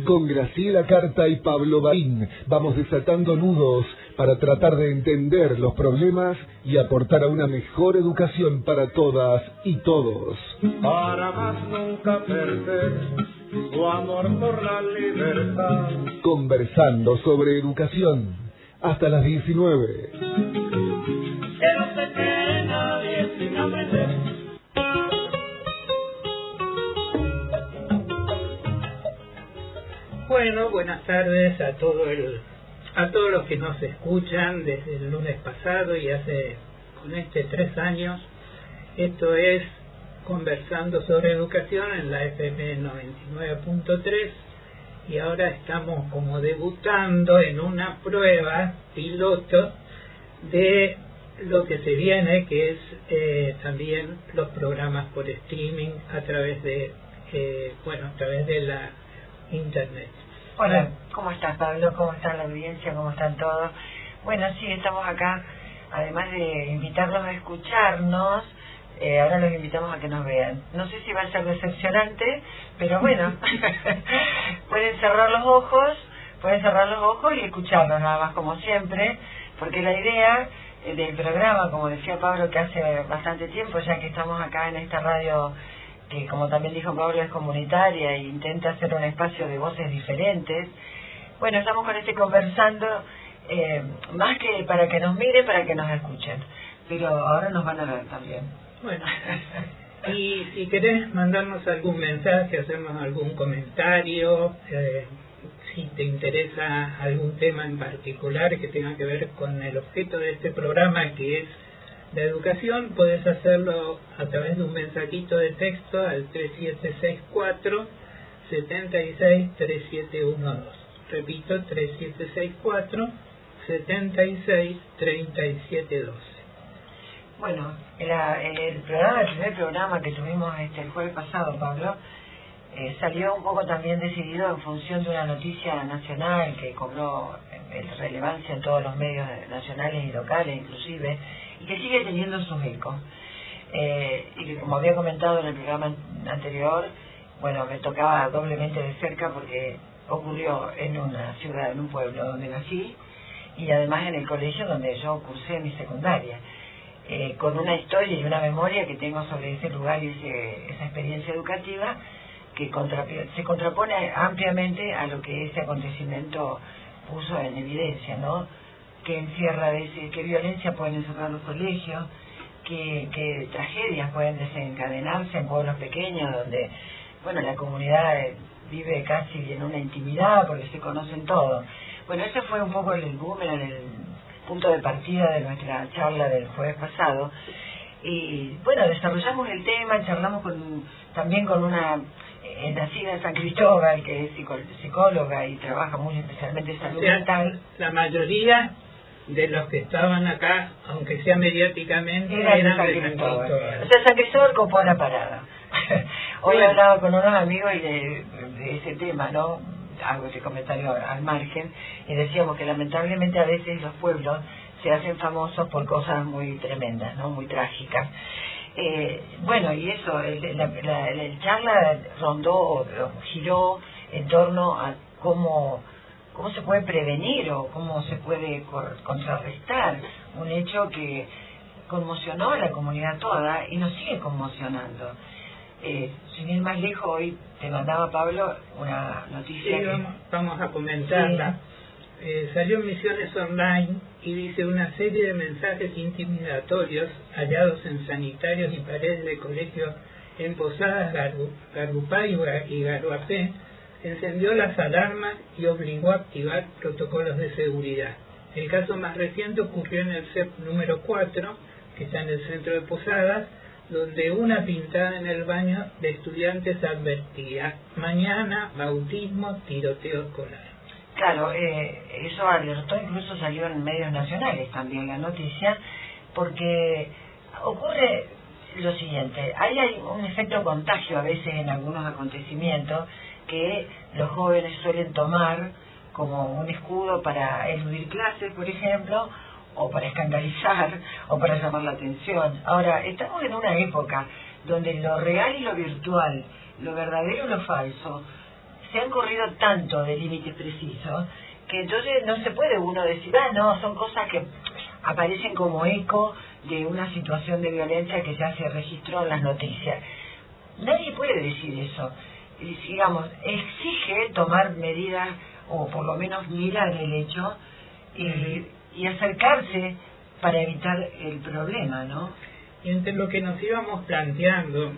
Con Graciela Carta y Pablo Barín vamos desatando nudos para tratar de entender los problemas y aportar a una mejor educación para todas y todos. Para más nunca perder tu amor por la libertad. Conversando sobre educación hasta las 19. Que no se quede nadie sin aprender. Bueno, buenas tardes a todos los que nos escuchan desde el lunes pasado y hace con 3 años. Esto es Conversando sobre Educación en la FM 99.3 y ahora estamos como debutando en una prueba piloto de lo que se viene, que es también los programas por streaming a través de la internet. Hola, ¿cómo estás, Pablo? ¿Cómo está la audiencia? ¿Cómo están todos? Bueno, sí, estamos acá, además de invitarlos a escucharnos, ahora los invitamos a que nos vean. No sé si va a ser decepcionante, pero bueno, pueden cerrar los ojos y escucharnos nada más como siempre, porque la idea del programa, como decía Pablo, que hace bastante tiempo ya que estamos acá en esta radio, que como también dijo Pablo es comunitaria e intenta hacer un espacio de voces diferentes. Bueno, estamos con conversando, más que para que nos miren, para que nos escuchen, pero ahora nos van a ver también. Bueno, y si querés mandarnos algún mensaje, hacernos algún comentario, si te interesa algún tema en particular que tenga que ver con el objeto de este programa, que es la educación, puedes hacerlo a través de un mensajito de texto al 3764-763712. Repito, 3764-763712. Bueno, el primer programa que tuvimos el jueves pasado, Pablo, salió un poco también decidido en función de una noticia nacional que cobró relevancia en todos los medios nacionales y locales inclusive, y que sigue teniendo sus ecos. Y que, como había comentado en el programa anterior, bueno, me tocaba doblemente de cerca porque ocurrió en una ciudad, en un pueblo donde nací, y además en el colegio donde yo cursé mi secundaria, con una historia y una memoria que tengo sobre ese lugar y esa experiencia educativa que se contrapone ampliamente a lo que ese acontecimiento puso en evidencia, ¿no? Que encierra qué violencia pueden encerrar los colegios, qué tragedias pueden desencadenarse en pueblos pequeños donde, bueno, la comunidad vive casi en una intimidad porque se conocen todos. Bueno, ese fue un poco el boomerang, el punto de partida de nuestra charla del jueves pasado. Y bueno, desarrollamos el tema, charlamos también con una nacida en San Cristóbal, que es psicóloga y trabaja muy especialmente en salud mental. La mayoría de los que estaban acá, aunque sea mediáticamente, eran de San Cristóbal. O sea, San Cristóbal copó la parada. Hoy hablaba con unos amigos y de ese tema, ¿no? Hago ese comentario al margen, y decíamos que lamentablemente a veces los pueblos se hacen famosos por cosas muy tremendas, ¿no? Muy trágicas. Bueno, y eso, el charla giró en torno a cómo se puede prevenir o cómo se puede contrarrestar un hecho que conmocionó a la comunidad toda y nos sigue conmocionando. Sin ir más lejos, hoy te mandaba, Pablo, una noticia. Sí, vamos a comentarla. Sí. Salió en Misiones Online y dice: una serie de mensajes intimidatorios hallados en sanitarios y paredes de colegios en Posadas, Garupay y Garuapé encendió las alarmas y obligó a activar protocolos de seguridad. El caso más reciente ocurrió en el CEP número 4, que está en el centro de Posadas, donde una pintada en el baño de estudiantes advertía: mañana bautismo, tiroteo escolar. Claro, eso alertó, incluso salió en medios nacionales también la noticia, porque ocurre lo siguiente: hay un efecto contagio a veces en algunos acontecimientos que los jóvenes suelen tomar como un escudo para eludir clases, por ejemplo, o para escandalizar, o para llamar la atención. Ahora, estamos en una época donde lo real y lo virtual, lo verdadero y lo falso, se han corrido tanto de límites precisos que entonces no se puede uno decir, no, son cosas que aparecen como eco de una situación de violencia que ya se registró en las noticias. Nadie puede decir eso. Digamos, exige tomar medidas, o por lo menos mirar el hecho y acercarse para evitar el problema, ¿no? Y entre lo que nos íbamos planteando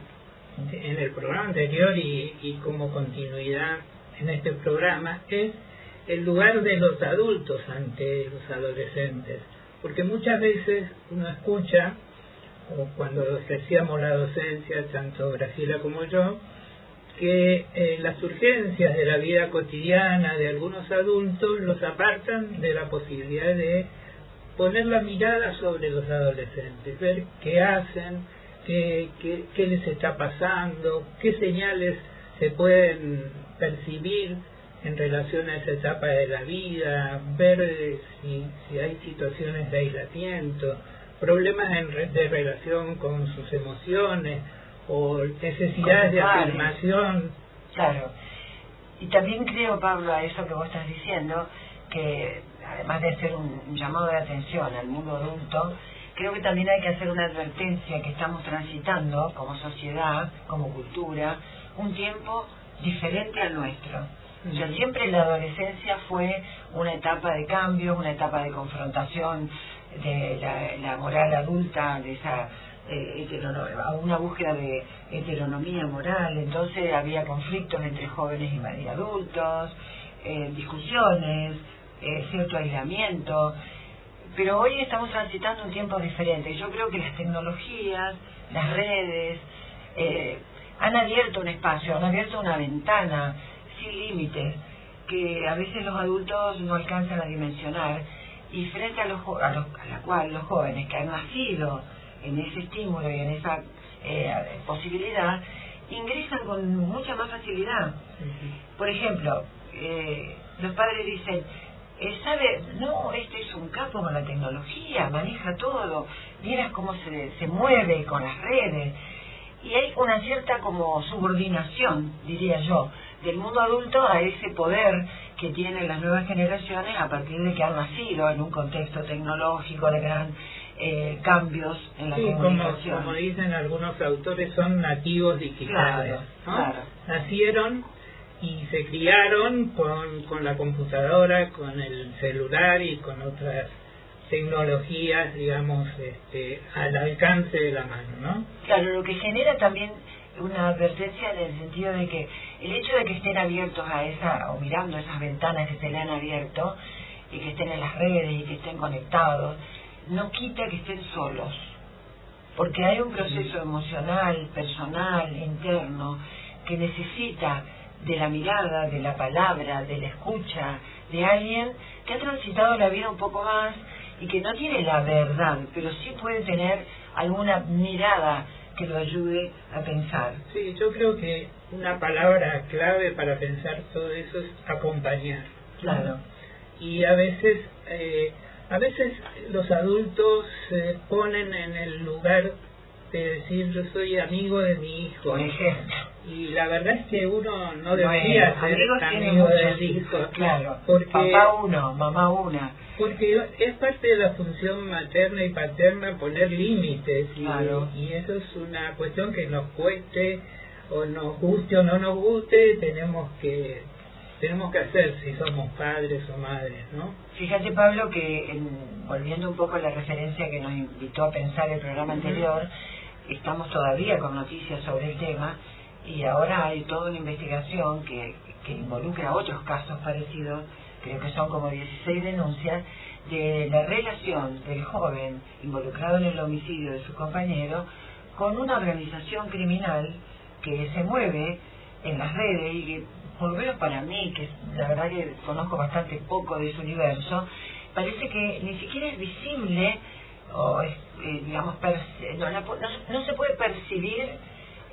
en el programa anterior y como continuidad en este programa es el lugar de los adultos ante los adolescentes, porque muchas veces uno escucha, o cuando ejercíamos la docencia, tanto Graciela como yo, que las urgencias de la vida cotidiana de algunos adultos los apartan de la posibilidad de poner la mirada sobre los adolescentes, ver qué hacen, qué les está pasando, qué señales se pueden percibir en relación a esa etapa de la vida, ver si hay situaciones de aislamiento, problemas de relación con sus emociones o necesidades de afirmación. Claro. Y también creo, Pablo, a eso que vos estás diciendo, que además de ser un llamado de atención al mundo adulto, creo que también hay que hacer una advertencia que estamos transitando como sociedad, como cultura, un tiempo diferente al nuestro. O sea, siempre la adolescencia fue una etapa de cambios, una etapa de confrontación de la moral adulta, de esa una búsqueda de heteronomía moral. Entonces había conflictos entre jóvenes y adultos, discusiones, cierto aislamiento, pero hoy estamos transitando un tiempo diferente. Yo creo que las tecnologías, las redes, han abierto un espacio, han abierto una ventana sin límites que a veces los adultos no alcanzan a dimensionar, y frente a la cual los jóvenes que han nacido en ese estímulo y en esa posibilidad ingresan con mucha más facilidad. Por ejemplo, los padres dicen, ¿sabe? No, este es un capo con la tecnología, maneja todo, vieras cómo se mueve con las redes. Y hay una cierta como subordinación, diría yo, del mundo adulto a ese poder que tienen las nuevas generaciones a partir de que han nacido en un contexto tecnológico de gran cambios en la comunicación. Como dicen algunos autores, son nativos digitales. Claro, ¿no? claro. Nacieron y se criaron con la computadora, con el celular y con otras tecnologías, digamos, al alcance de la mano, ¿no? Claro, lo que genera también una advertencia en el sentido de que el hecho de que estén abiertos a esa, o mirando esas ventanas que se le han abierto, y que estén en las redes y que estén conectados, no quita que estén solos, porque hay un proceso emocional, personal, interno, que necesita de la mirada, de la palabra, de la escucha, de alguien que ha transitado la vida un poco más y que no tiene la verdad, pero sí puede tener alguna mirada que lo ayude a pensar. Sí, yo creo que una palabra clave para pensar todo eso es acompañar. Claro. Y a veces los adultos se ponen en el lugar de decir, yo soy amigo de mi hijo. Por ejemplo. Y la verdad es que uno no debería ser amigo del hijo. Claro, porque papá uno, mamá una. Porque es parte de la función materna y paterna poner límites, Claro. y eso es una cuestión que nos cueste, o nos guste o no nos guste, tenemos que hacer si somos padres o madres, ¿no? Fíjate, Pablo, que volviendo un poco a la referencia que nos invitó a pensar el programa anterior, estamos todavía con noticias sobre el tema, y ahora hay toda una investigación que involucra otros casos parecidos, creo que son como 16 denuncias, de la relación del joven involucrado en el homicidio de su compañero con una organización criminal que se mueve en las redes y que, por lo menos para mí, que la verdad que conozco bastante poco de su universo, parece que ni siquiera es visible, o es, digamos, no se puede percibir,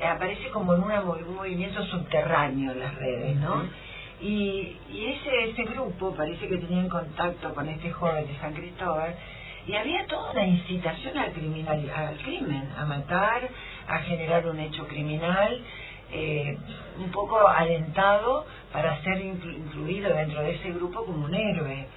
aparece como en un movimiento subterráneo en las redes, ¿no? Y ese grupo parece que tenía en contacto con este joven de San Cristóbal, y había toda una incitación al crimen, a matar, a generar un hecho criminal, un poco alentado para ser incluido dentro de ese grupo como un héroe.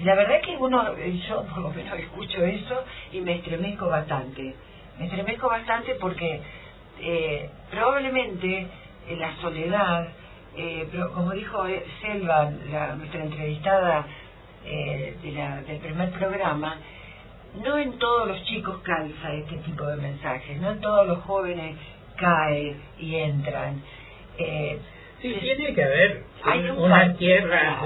La verdad que yo por lo menos escucho eso y me estremezco bastante. Me estremezco bastante porque probablemente la soledad, pero como dijo Selva, nuestra entrevistada del primer programa, no en todos los chicos calza este tipo de mensajes, no en todos los jóvenes cae y entran. Sí, tiene que haber hay una tierra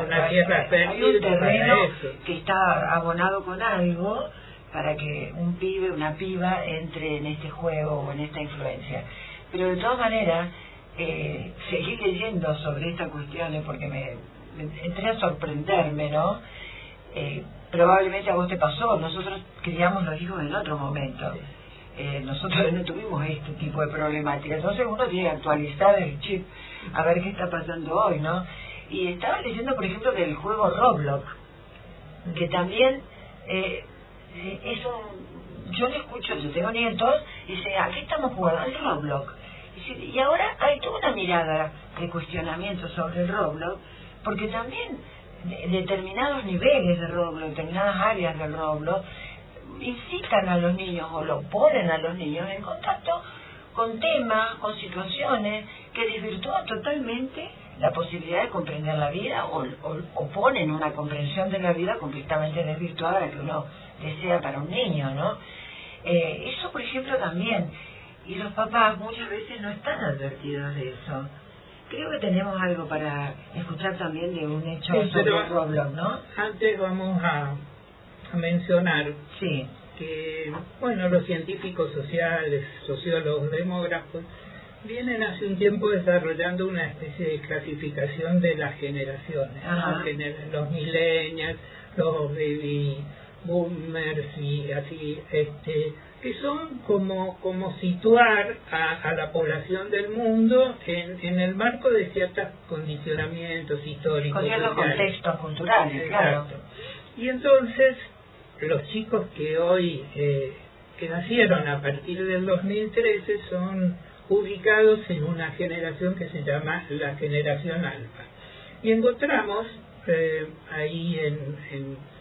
fértil, hay un terreno para eso, que está abonado con algo para que un pibe, una piba entre en este juego o en esta influencia. Pero de todas maneras, seguí leyendo sobre estas cuestiones porque me entré a sorprenderme, ¿no? Probablemente a vos te pasó, nosotros criamos los hijos en otro momento. Nosotros no tuvimos este tipo de problemática, entonces uno tiene que actualizar el chip a ver qué está pasando hoy, ¿no? Y estaba leyendo, por ejemplo, del juego Roblox, que también yo lo escucho, yo tengo nietos, y dice, ¿a qué estamos jugando? Al Roblox. Y ahora hay toda una mirada de cuestionamiento sobre el Roblox, porque también determinados niveles de Roblox, determinadas áreas del Roblox, incitan a los niños o lo ponen a los niños en contacto con temas, con situaciones que desvirtúan totalmente la posibilidad de comprender la vida o ponen una comprensión de la vida completamente desvirtuada a la que uno desea para un niño, ¿no? Eso, por ejemplo, también. Y los papás muchas veces no están advertidos de eso. Creo que tenemos algo para escuchar también de un hecho sobre Roblox, ¿no? Antes vamos a mencionar sí. que, bueno, los científicos sociales, sociólogos, demógrafos, vienen hace un tiempo desarrollando una especie de clasificación de las generaciones, ¿no? Los millennials, los baby boomers y así, que son como situar a la población del mundo en el marco de ciertos condicionamientos históricos. Con ciertos contextos culturales, claro. Y entonces, los chicos que hoy, que nacieron a partir del 2013, son ubicados en una generación que se llama la generación alfa. Y encontramos ahí en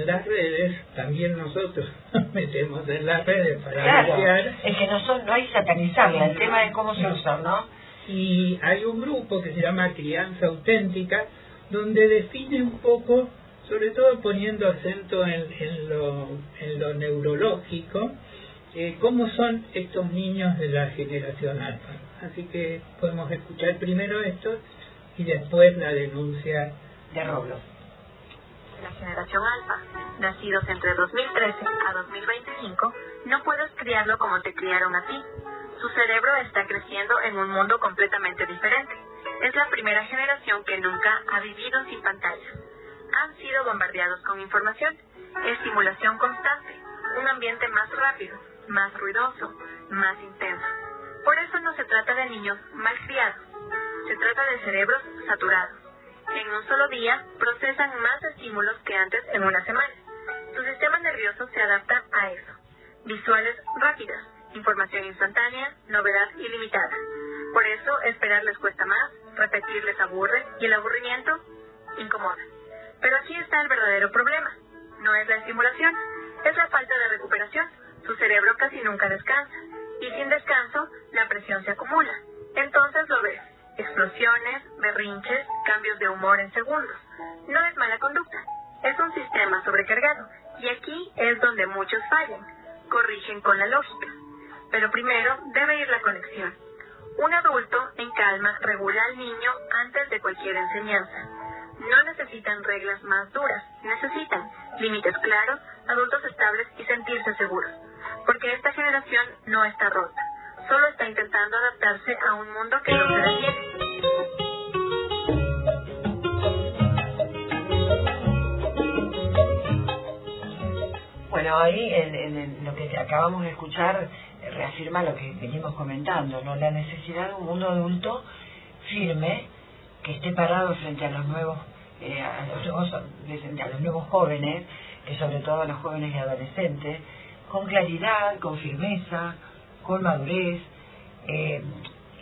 las redes, también nosotros nos metemos en las redes para limpiar. Es que no hay satanizarla, el tema es cómo se usan, ¿no? Y hay un grupo que se llama Crianza Auténtica, donde define un poco, sobre todo poniendo acento en lo neurológico, cómo son estos niños de la generación alfa. Así que podemos escuchar primero esto y después la denuncia de Roblox. La generación alfa, nacidos entre 2013 a 2025, no puedes criarlo como te criaron a ti. Su cerebro está creciendo en un mundo completamente diferente. Es la primera generación que nunca ha vivido sin pantallas. Han sido bombardeados con información, estimulación constante, un ambiente más rápido, más ruidoso, más intenso. Por eso no se trata de niños malcriados, se trata de cerebros saturados. En un solo día procesan más estímulos que antes en una semana. Su sistema nervioso se adapta a eso. Visuales rápidas, información instantánea, novedad ilimitada. Por eso esperar les cuesta más, repetir les aburre y el aburrimiento incomoda. Pero aquí está el verdadero problema. No es la estimulación, es la falta de recuperación. Su cerebro casi nunca descansa. Y sin descanso, la presión se acumula. Entonces lo ves. Explosiones, berrinches, cambios de humor en segundos. No es mala conducta, es un sistema sobrecargado. Y aquí es donde muchos fallan. Corrigen con la lógica. Pero primero debe ir la conexión. Un adulto en calma regula al niño antes de cualquier enseñanza. No necesitan reglas más duras, necesitan límites claros, adultos estables y sentirse seguros. Porque esta generación no está rota, solo está intentando adaptarse a un mundo que no se detiene. Bueno, ahí en lo que acabamos de escuchar reafirma lo que venimos comentando, ¿no? La necesidad de un mundo adulto firme que esté parado frente a los nuevos frente a los nuevos jóvenes, que sobre todo a los jóvenes y adolescentes, con claridad, con firmeza, con madurez,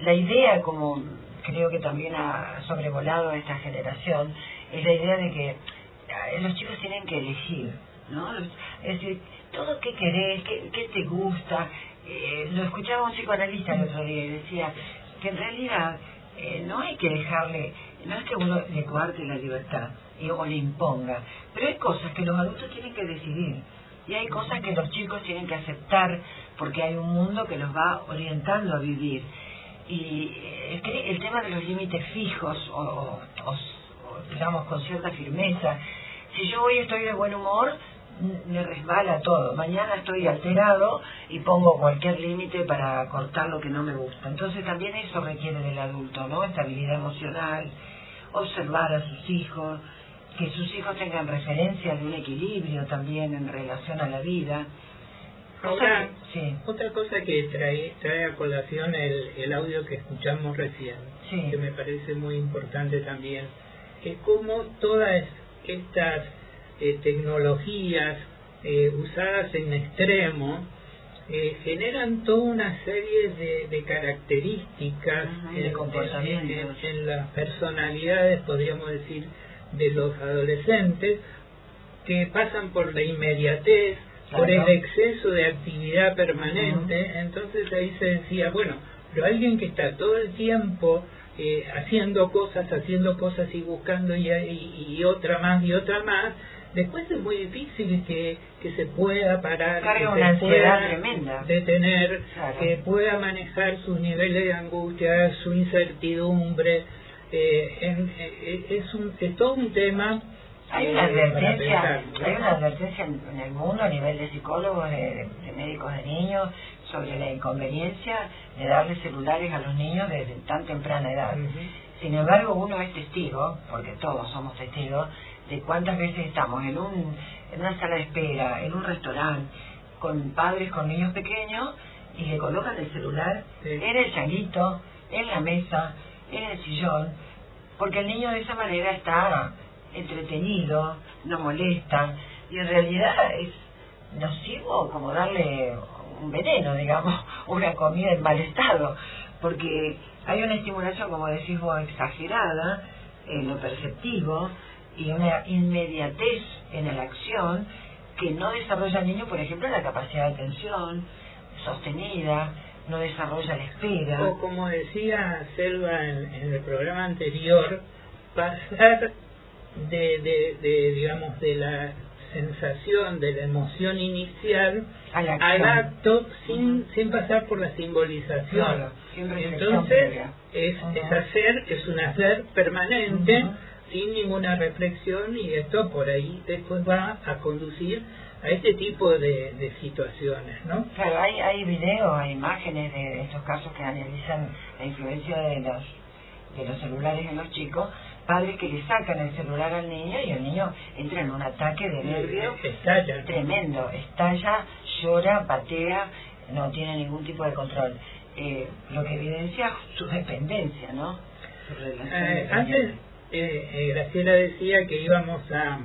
La idea, como creo que también ha sobrevolado a esta generación, es la idea de que los chicos tienen que elegir, ¿no? Es decir, todo qué querés, qué te gusta. Lo escuchaba un psicoanalista el otro día y decía que en realidad no hay que dejarle, no es que uno le coarte la libertad o le imponga, pero hay cosas que los adultos tienen que decidir y hay cosas que los chicos tienen que aceptar porque hay un mundo que los va orientando a vivir. Y el tema de los límites fijos o digamos con cierta firmeza, si yo hoy estoy de buen humor, me resbala todo, mañana estoy alterado y pongo cualquier límite para cortar lo que no me gusta. Entonces también eso requiere del adulto, ¿no? Estabilidad emocional, observar a sus hijos, que sus hijos tengan referencias de un equilibrio también en relación a la vida. Ahora, sí. Otra cosa que trae a colación el audio que escuchamos recién, sí, que me parece muy importante también, es cómo todas estas tecnologías usadas en extremo generan toda una serie de características de comportamientos en las personalidades, podríamos decir, de los adolescentes, que pasan por la inmediatez, claro, por el exceso de actividad permanente. Entonces ahí se decía, bueno, pero alguien que está todo el tiempo haciendo cosas y buscando y otra más, después es muy difícil que se pueda parar, carga que una se pueda ansiedad tremenda, detener, claro, que pueda manejar sus niveles de angustia, su incertidumbre. Es todo un tema. Hay una advertencia, en el mundo a nivel de psicólogos, de médicos de niños, sobre la inconveniencia de darle celulares a los niños desde tan temprana edad. Sin embargo, uno es testigo, porque todos somos testigos, de cuántas veces estamos en una sala de espera, en un restaurante, con padres con niños pequeños, y le colocan el celular en el changuito, en la mesa, en el sillón, porque el niño de esa manera está entretenido, no molesta, y en realidad es nocivo como darle un veneno, digamos, una comida en mal estado, porque hay una estimulación, como decís vos, exagerada en lo perceptivo y una inmediatez en la acción que no desarrolla al niño, por ejemplo, la capacidad de atención sostenida, no desarrolla la espera. O como decía Selva en el programa anterior, pasar digamos, de la sensación, de la emoción inicial al acto sin pasar por la simbolización. Claro, entonces es un hacer permanente, sin ninguna reflexión, y esto por ahí después va a conducir a este tipo de situaciones, ¿no? Claro, hay videos, hay imágenes de estos casos que analizan la influencia de los celulares en los chicos, padres que le sacan el celular al niño y el niño entra en un ataque de nervio tremendo, estalla, llora, patea, no tiene ningún tipo de control, lo que evidencia su dependencia, ¿no? Su relación antes Graciela decía que íbamos a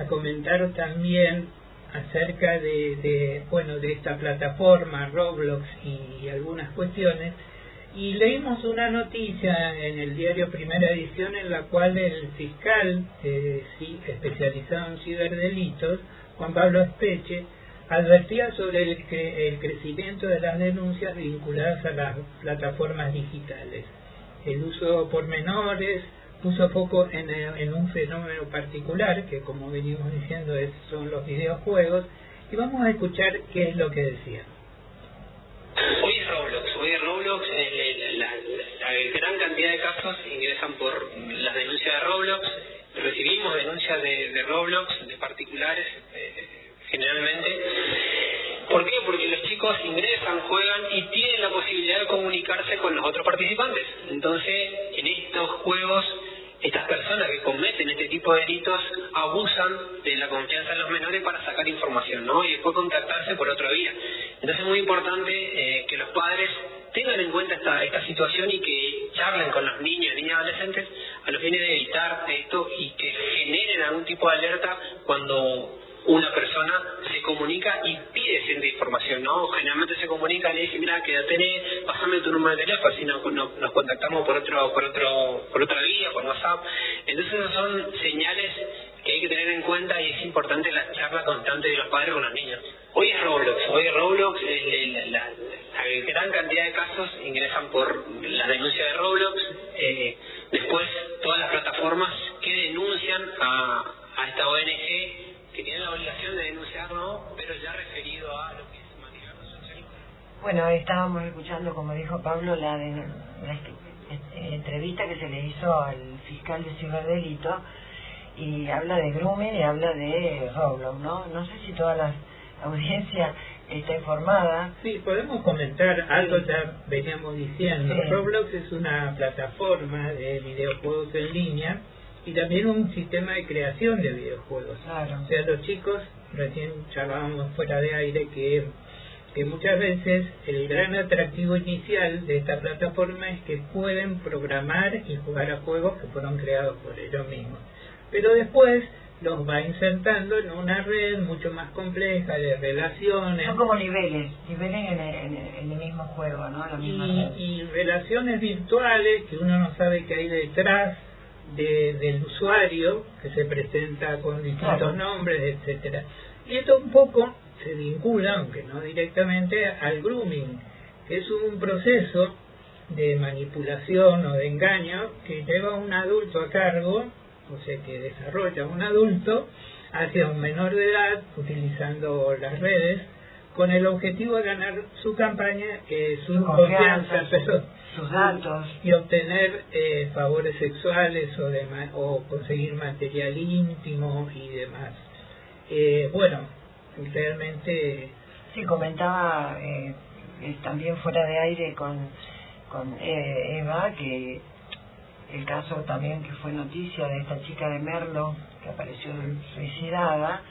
comentar también acerca de esta plataforma Roblox y algunas cuestiones, y leímos una noticia en el diario Primera Edición en la cual el fiscal especializado en ciberdelitos, Juan Pablo Espeche, advertía sobre el crecimiento de las denuncias vinculadas a las plataformas digitales, el uso por menores. Puso foco en un fenómeno particular que, como venimos diciendo, son los videojuegos, y vamos a escuchar qué es lo que decía. Hoy es Roblox, la gran cantidad de casos ingresan por las denuncias de Roblox. Recibimos denuncias de Roblox, de particulares, generalmente. ¿Por qué? Porque los chicos ingresan, juegan y tienen la posibilidad de comunicarse con los otros participantes. Entonces, en estos juegos, estas personas que cometen este tipo de delitos abusan de la confianza de los menores para sacar información, ¿no? Y después contactarse por otra vía. Entonces es muy importante que los padres tengan en cuenta esta situación y que charlen con los niños y niñas adolescentes a los fines de evitar esto y que generen algún tipo de alerta cuando una persona se comunica y pide cierta información, ¿no? Generalmente se comunica, le dice, mira, ¿qué edad tenés? Pásame tu número de teléfono, así nos contactamos por otra vía, por WhatsApp. Entonces esas son señales que hay que tener en cuenta y es importante la charla constante de los padres con los niños. Hoy es Roblox, la gran cantidad de casos ingresan por la denuncia de Roblox, después todas las plataformas que denuncian a esta ONG que tiene la obligación de denunciarlo, pero ya referido a lo que es maltrato social. Bueno, estábamos escuchando, como dijo Pablo, la entrevista que se le hizo al fiscal de ciberdelito, y habla de grooming y habla de Roblox, ¿no? No sé si toda la audiencia está informada. Sí, podemos comentar algo, ya veníamos diciendo. Sí. Roblox es una plataforma de videojuegos en línea y también un sistema de creación de videojuegos. Claro. O sea, los chicos, recién charlábamos fuera de aire que muchas veces el gran atractivo inicial de esta plataforma es que pueden programar y jugar a juegos que fueron creados por ellos mismos. Pero después los va insertando en una red mucho más compleja de relaciones. Son como niveles en el mismo juego, ¿no? La misma y relaciones virtuales que uno no sabe qué hay detrás del usuario, que se presenta con distintos nombres, etcétera. Y esto un poco se vincula, aunque no directamente, al grooming, que es un proceso de manipulación o de engaño que lleva a un adulto a cargo, o sea, que desarrolla un adulto hacia un menor de edad utilizando las redes con el objetivo de ganar su campaña, su confianza, sus datos y obtener favores sexuales o conseguir material íntimo y demás. Bueno, realmente... Sí, comentaba también fuera de aire con Eva que el caso también que fue noticia de esta chica de Merlo que apareció suicidada,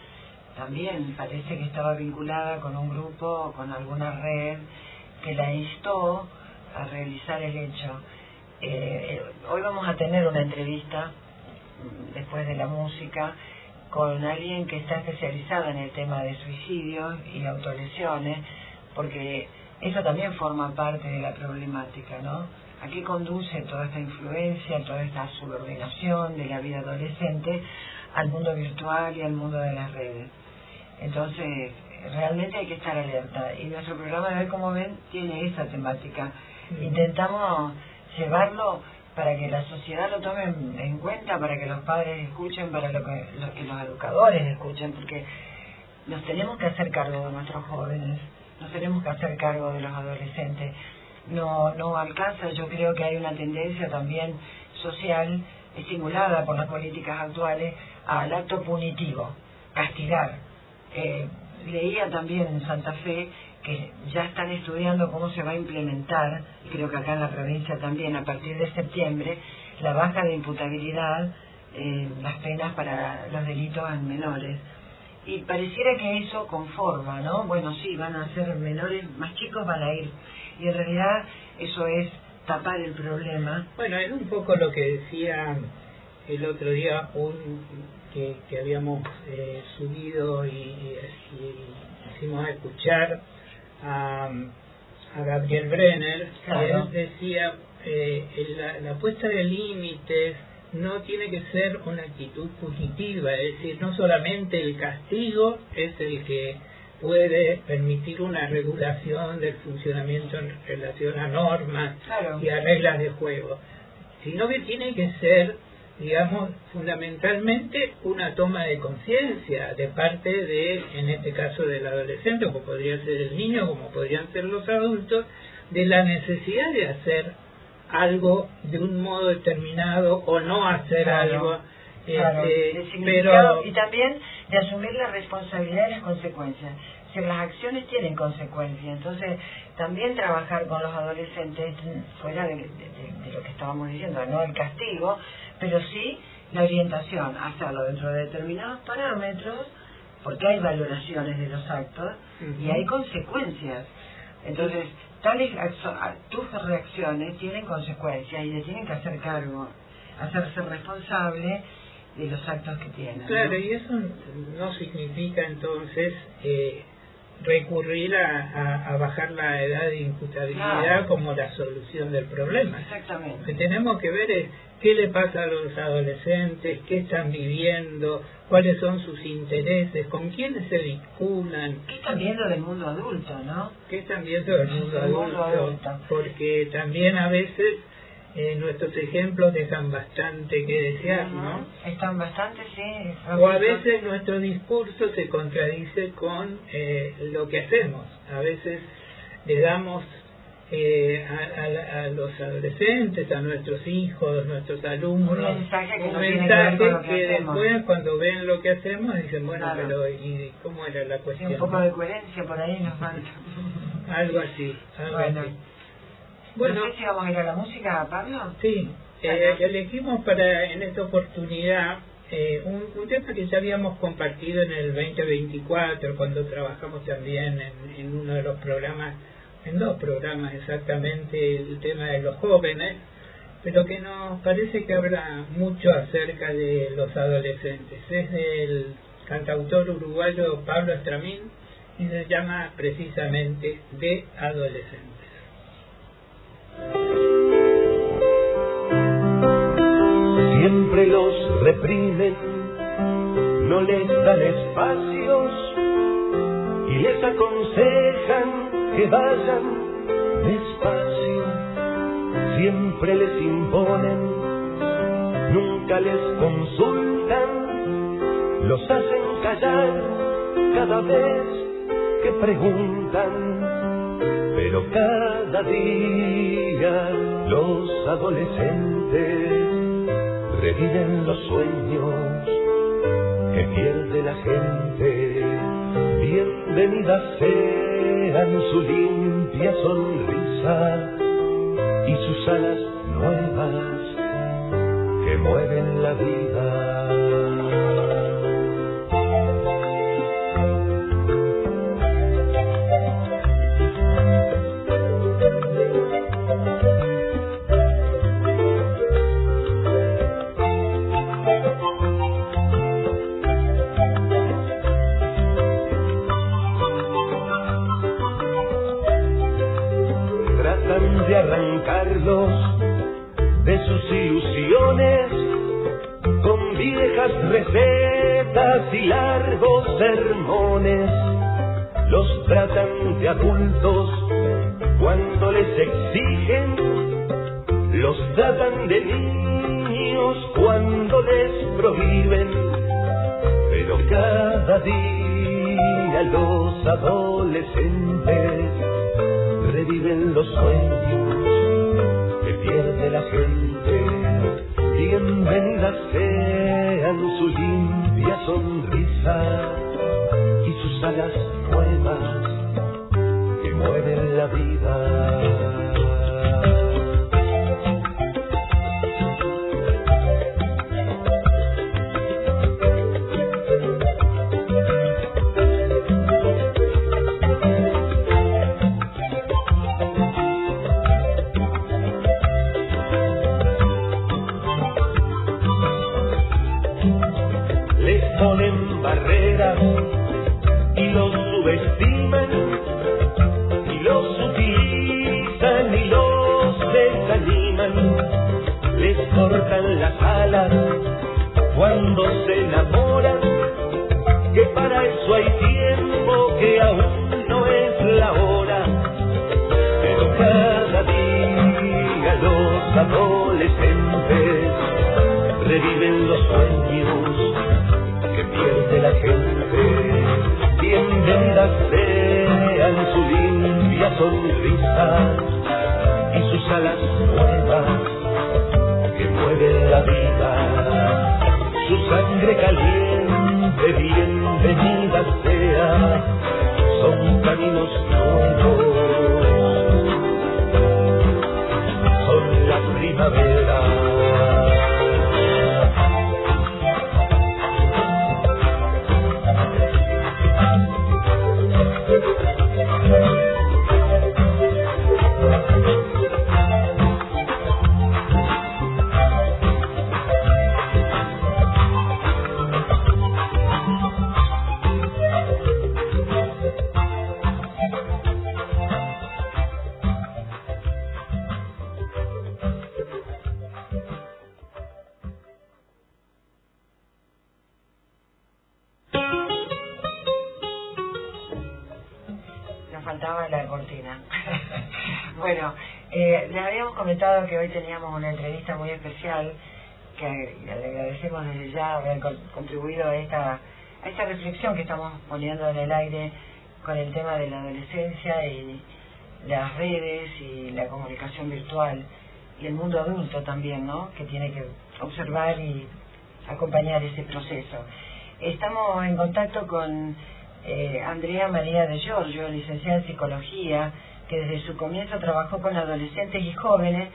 también parece que estaba vinculada con un grupo, con alguna red que la instó a realizar el hecho. Hoy vamos a tener una entrevista después de la música con alguien que está especializada en el tema de suicidios y autolesiones, porque eso también forma parte de la problemática, ¿no? ¿A qué conduce toda esta influencia, toda esta subordinación de la vida adolescente al mundo virtual y al mundo de las redes? Entonces, realmente hay que estar alerta. Y nuestro programa de hoy, como ven, tiene esa temática. Intentamos llevarlo para que la sociedad lo tome en cuenta, para que los padres escuchen, para que los educadores escuchen, porque nos tenemos que hacer cargo de nuestros jóvenes, nos tenemos que hacer cargo de los adolescentes. No alcanza, yo creo que hay una tendencia también social, estimulada por las políticas actuales, al acto punitivo, castigar. Leía también en Santa Fe que ya están estudiando cómo se va a implementar, y creo que acá en la provincia también, a partir de septiembre, la baja de imputabilidad, las penas para los delitos en menores. Y pareciera que eso conforma, ¿no? Bueno, sí, van a ser menores, más chicos van a ir. Y en realidad eso es tapar el problema. Bueno, es un poco lo que decía el otro día que habíamos subido y hicimos escuchar a Gabriel Brenner, claro. Que él decía la puesta de límites no tiene que ser una actitud positiva, es decir, no solamente el castigo es el que puede permitir una regulación del funcionamiento en relación a normas, claro, y a reglas de juego, sino que tiene que ser, digamos, fundamentalmente una toma de conciencia de parte de, en este caso, del adolescente, como podría ser el niño, como podrían ser los adultos, de la necesidad de hacer algo de un modo determinado o no hacer algo. Claro, pero y también de asumir la responsabilidad y las consecuencias. Si las acciones tienen consecuencias, entonces también trabajar con los adolescentes fuera de lo que estábamos diciendo, no el castigo, pero sí la orientación, hacerlo dentro de determinados parámetros, porque hay valoraciones de los actos y hay consecuencias. Entonces, tus reacciones tienen consecuencias y le tienen que hacer cargo, hacerse responsable de los actos que tienen. Claro, ¿no? y eso no significa entonces recurrir a bajar la edad de imputabilidad, claro, como la solución del problema. Exactamente. Lo que tenemos que ver es qué le pasa a los adolescentes, qué están viviendo, cuáles son sus intereses, con quiénes se vinculan. ¿Qué están viendo del mundo adulto, no? ¿Qué están viendo del mundo adulto? Porque también a veces nuestros ejemplos dejan bastante que desear, ¿no? Están bastante, sí. O a veces nuestro discurso se contradice con lo que hacemos. A veces le damos a los adolescentes, a nuestros hijos, nuestros alumnos, un mensaje que, un mensaje que después cuando ven lo que hacemos dicen, bueno, claro, pero ¿y cómo era la cuestión? Sí, un poco de coherencia por ahí nos falta. Algo así, algo bueno. así. Bueno, no sé si vamos a ir a la música, Pablo. Sí, elegimos en esta oportunidad un tema que ya habíamos compartido en el 2024, cuando trabajamos también en uno de los programas, en 2 programas exactamente, el tema de los jóvenes, pero que nos parece que habla mucho acerca de los adolescentes. Es del cantautor uruguayo Pablo Estramín y se llama precisamente De Adolescentes. Siempre los reprimen, no les dan espacios y les aconsejan que vayan despacio. Siempre les imponen, nunca les consultan, los hacen callar cada vez que preguntan. Pero cada día los adolescentes reviven los sueños que pierde la gente. Bienvenidas sean su limpia sonrisa y sus alas nuevas que mueven la vida. De arrancarlos de sus ilusiones con viejas recetas y largos sermones. Los tratan de adultos cuando les exigen, los tratan de niños cuando les prohíben. Pero cada día los adolescentes reviven los sueños que pierde la gente. Bienvenidas sean su limpia sonrisa y sus alas nuevas que mueven la vida. Ponen barreras y los subestiman y los utilizan y los desaniman. Les cortan las alas cuando se enamoran, que para eso hay tiempo, que aún no es la hora. Pero cada día los adolescentes reviven los sueños que pierde la gente. Bienvenidas sean su limpia sonrisa y sus alas nuevas que mueven la vida. Su sangre caliente, bienvenida sea, son caminos nuevos, son la primavera. faltaba la cortina. Bueno, les habíamos comentado que hoy teníamos una entrevista muy especial, que le agradecemos desde ya haber contribuido a esta reflexión que estamos poniendo en el aire con el tema de la adolescencia y las redes y la comunicación virtual y el mundo adulto también, ¿no? Que tiene que observar y acompañar ese proceso. Estamos en contacto con Andrea María de Giorgio, licenciada en Psicología, que desde su comienzo trabajó con adolescentes y jóvenes,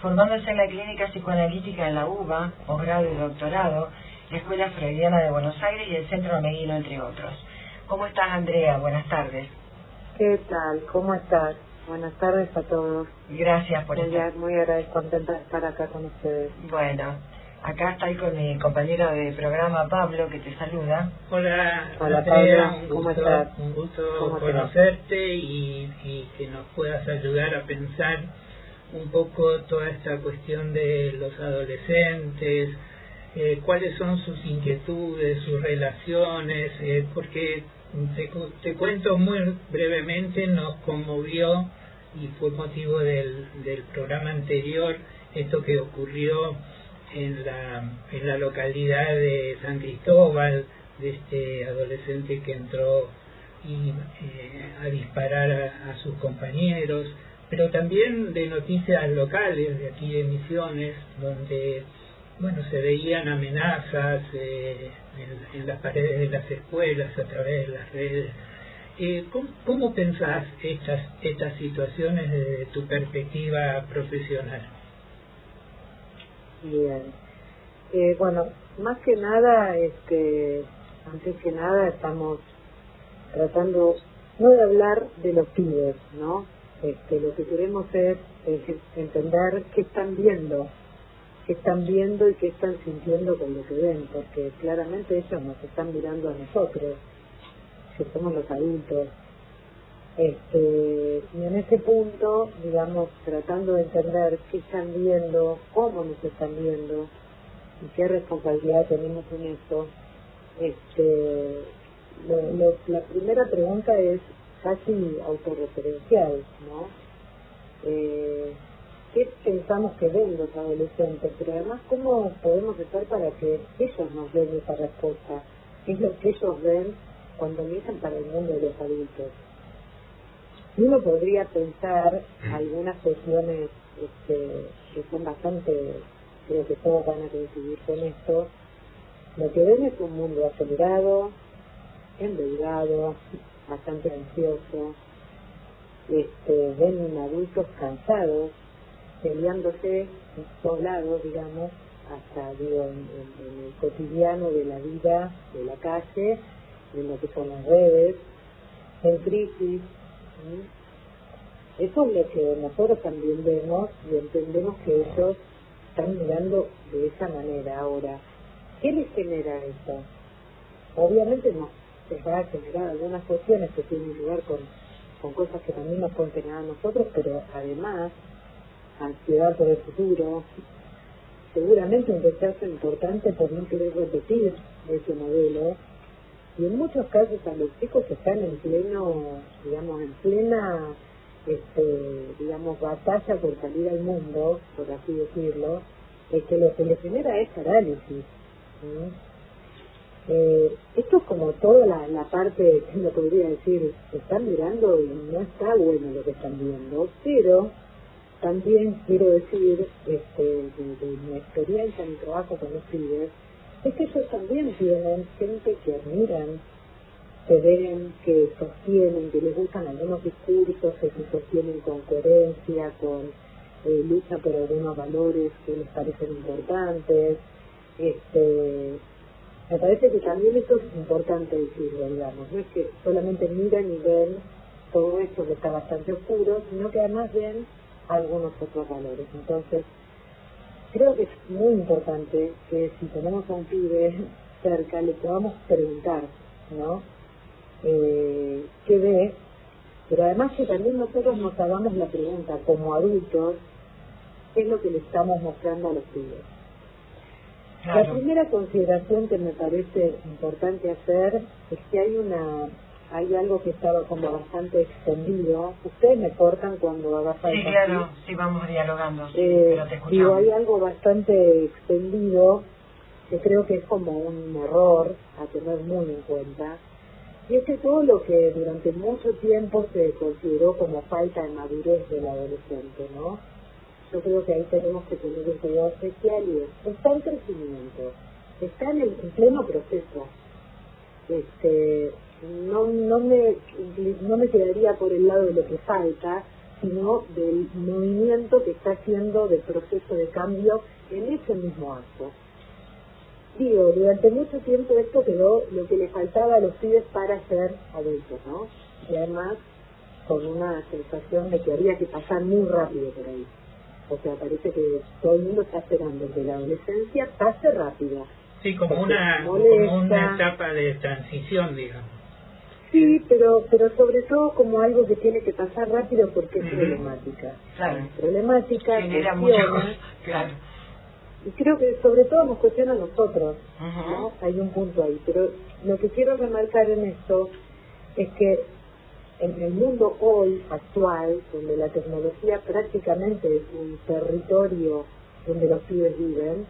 formándose en la clínica psicoanalítica en la UBA, posgrado y doctorado, la Escuela Freudiana de Buenos Aires y el Centro Meguino, entre otros. ¿Cómo estás, Andrea? Buenas tardes. ¿Qué tal? ¿Cómo estás? Buenas tardes a todos. Gracias por estar. Muy agradecida, contenta de estar acá con ustedes. Bueno, acá estoy con mi compañero de programa, Pablo, que te saluda. Hola, Andrea, Pablo. ¿cómo estás? Un gusto conocerte y que nos puedas ayudar a pensar un poco toda esta cuestión de los adolescentes, cuáles son sus inquietudes, sus relaciones, porque te cuento muy brevemente, nos conmovió y fue motivo del programa anterior esto que ocurrió en la localidad de San Cristóbal, de este adolescente que entró a disparar a sus compañeros, pero también de noticias locales de aquí de Misiones, donde se veían amenazas en las paredes de las escuelas a través de las redes. ¿Cómo pensás estas situaciones desde tu perspectiva profesional? Bien. Bueno, más que nada, antes que nada estamos tratando no de hablar de los pibes, ¿no? Lo que queremos es entender qué están viendo y qué están sintiendo con lo que ven, porque claramente ellos nos están mirando a nosotros, que somos los adultos. Y en ese punto, digamos, tratando de entender qué están viendo, cómo nos están viendo y qué responsabilidad tenemos en eso, la primera pregunta es casi autorreferencial, ¿no? ¿Qué pensamos que ven los adolescentes? Pero además, ¿cómo podemos hacer para que ellos nos den esa respuesta? ¿Qué es lo que ellos ven cuando miran para el mundo de los adultos? Uno podría pensar algunas cuestiones que son bastante, creo que todos van a coincidir con esto. Lo que ven es un mundo acelerado, endeudado, bastante ansioso. Ven adultos cansados, peleándose en todos lados, digamos, hasta en el cotidiano de la vida, de la calle, en lo que son las redes, en crisis. Eso es lo que nosotros también vemos y entendemos que ellos están mirando de esa manera. Ahora, ¿qué les genera eso? Obviamente nos va a generar algunas cuestiones que tienen que ver con cosas que también nos pueden generar a nosotros, pero además ansiedad por el futuro, seguramente un rechazo importante por no querer repetir ese modelo, y en muchos casos a los chicos que están en pleno, digamos, en plena batalla por salir al mundo, por así decirlo, que lo que les genera es parálisis. Esto es como toda la parte, lo podría decir, están mirando y no está bueno lo que están viendo, pero también quiero decir, de mi experiencia en mi trabajo con los pibes, es que ellos también tienen gente que admiran, que ven, que sostienen, que les gustan algunos discursos, que se sostienen con coherencia, con lucha por algunos valores que les parecen importantes. Me parece que también esto es importante decirlo, digamos, no es que solamente miran y ven todo esto que está bastante oscuro, sino que además ven algunos otros valores. Entonces, creo que es muy importante que si tenemos a un pibe cerca le podamos preguntar, ¿no? ¿Qué ve? Pero además que también nosotros nos hagamos la pregunta como adultos, ¿qué es lo que le estamos mostrando a los pibes? Claro. La primera consideración que me parece importante hacer es que hay hay algo que estaba como bastante extendido. Ustedes me cortan cuando haga falta. Sí, claro, sí, vamos dialogando, pero te escuchamos. Digo, hay algo bastante extendido que creo que es como un error a tener muy en cuenta, y es que todo lo que durante mucho tiempo se consideró como falta de madurez del adolescente, ¿no? Yo creo que ahí tenemos que tener un cuidado especial, y está en crecimiento, está en pleno proceso. No me quedaría por el lado de lo que falta, sino del movimiento que está haciendo del proceso de cambio en ese mismo acto. Digo, durante mucho tiempo esto quedó lo que le faltaba a los pibes para ser adultos, ¿no? Y además con una sensación de que había que pasar muy rápido por ahí. O sea, parece que todo el mundo está esperando que la adolescencia pase rápido. Sí, como una etapa de transición, digamos. Sí, pero sobre todo como algo que tiene que pasar rápido porque es problemática. Claro. Problemática, genera muchas cosas, claro. Y creo que sobre todo nos cuestiona a nosotros, ¿no? Hay un punto ahí, pero lo que quiero remarcar en esto es que en el mundo hoy actual, donde la tecnología prácticamente es un territorio donde los pibes viven,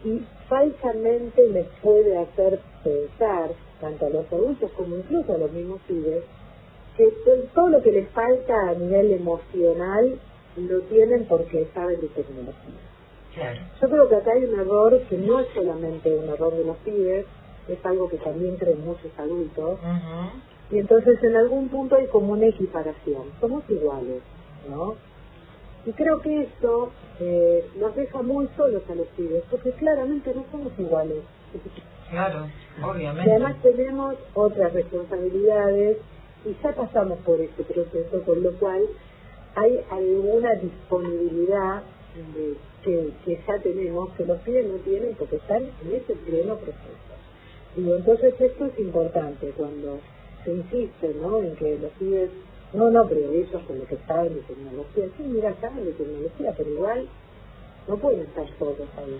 y falsamente les puede hacer pensar, tanto a los adultos como incluso a los mismos pibes, que todo lo que les falta a nivel emocional lo tienen porque saben de tecnología. Claro. Yo creo que acá hay un error que no es solamente un error de los pibes, es algo que también creen muchos adultos, y entonces en algún punto hay como una equiparación, somos iguales, ¿no? Y creo que esto nos deja muy solos a los pibes, porque claramente no somos iguales. Claro, obviamente. Y además tenemos otras responsabilidades y ya pasamos por este proceso, con lo cual hay alguna disponibilidad que ya tenemos, que los pibes no tienen porque están en ese pleno proceso. Y entonces esto es importante cuando se insiste, ¿no?, en que los pibes, pero ellos con lo que saben de tecnología, sí, mira, saben de tecnología, pero igual no pueden estar solos ahí.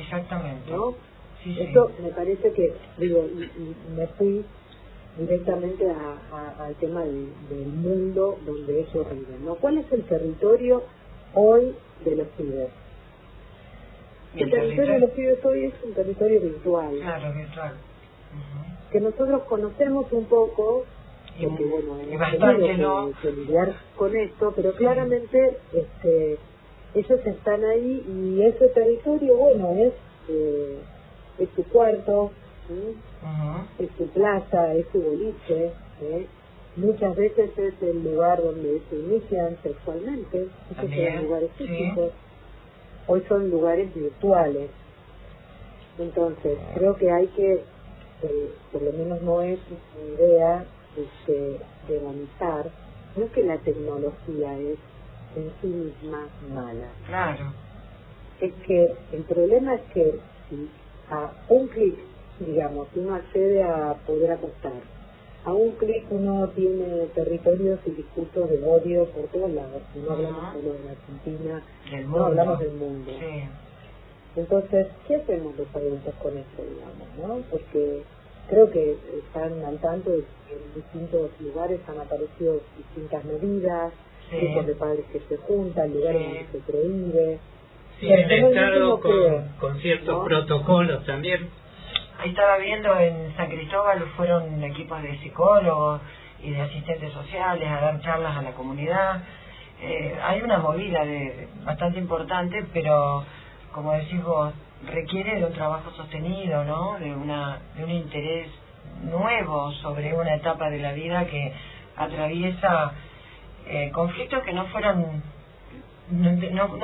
Exactamente. ¿No? Sí, Esto me parece que, digo, y me fui directamente al tema del mundo donde ellos viven, ¿no? ¿Cuál es el territorio hoy de los pibes? El territorio de los pibes hoy es un territorio virtual. Claro, virtual. Que nosotros conocemos un poco, porque bueno, hemos tenido que lidiar con esto, pero claramente ellos están ahí y ese territorio, bueno, es su cuarto, es su plaza, es su boliche, muchas veces es el lugar donde se inician sexualmente, esos son lugares físicos, hoy son lugares virtuales. Entonces creo que hay que, por lo menos no es mi idea, demonizar, no es que la tecnología es en sí misma mala. Claro. Es que el problema es que si a un clic, digamos, uno accede a poder apostar, a un clic uno tiene territorios y discursos de odio por todos lados, no hablamos solo de la Argentina, no hablamos del mundo. Sí. Entonces, ¿qué hacemos los adultos con esto, digamos, no? Porque creo que están al tanto de que en distintos lugares han aparecido distintas medidas, grupos de padres que se juntan, lugares donde se prohíbe. Sí, el Estado con ciertos protocolos también. Ahí estaba viendo en San Cristóbal fueron equipos de psicólogos y de asistentes sociales a dar charlas a la comunidad. Hay una movida bastante importante, pero como decís vos, requiere de un trabajo sostenido, ¿no? De un interés nuevo sobre una etapa de la vida que atraviesa conflictos que no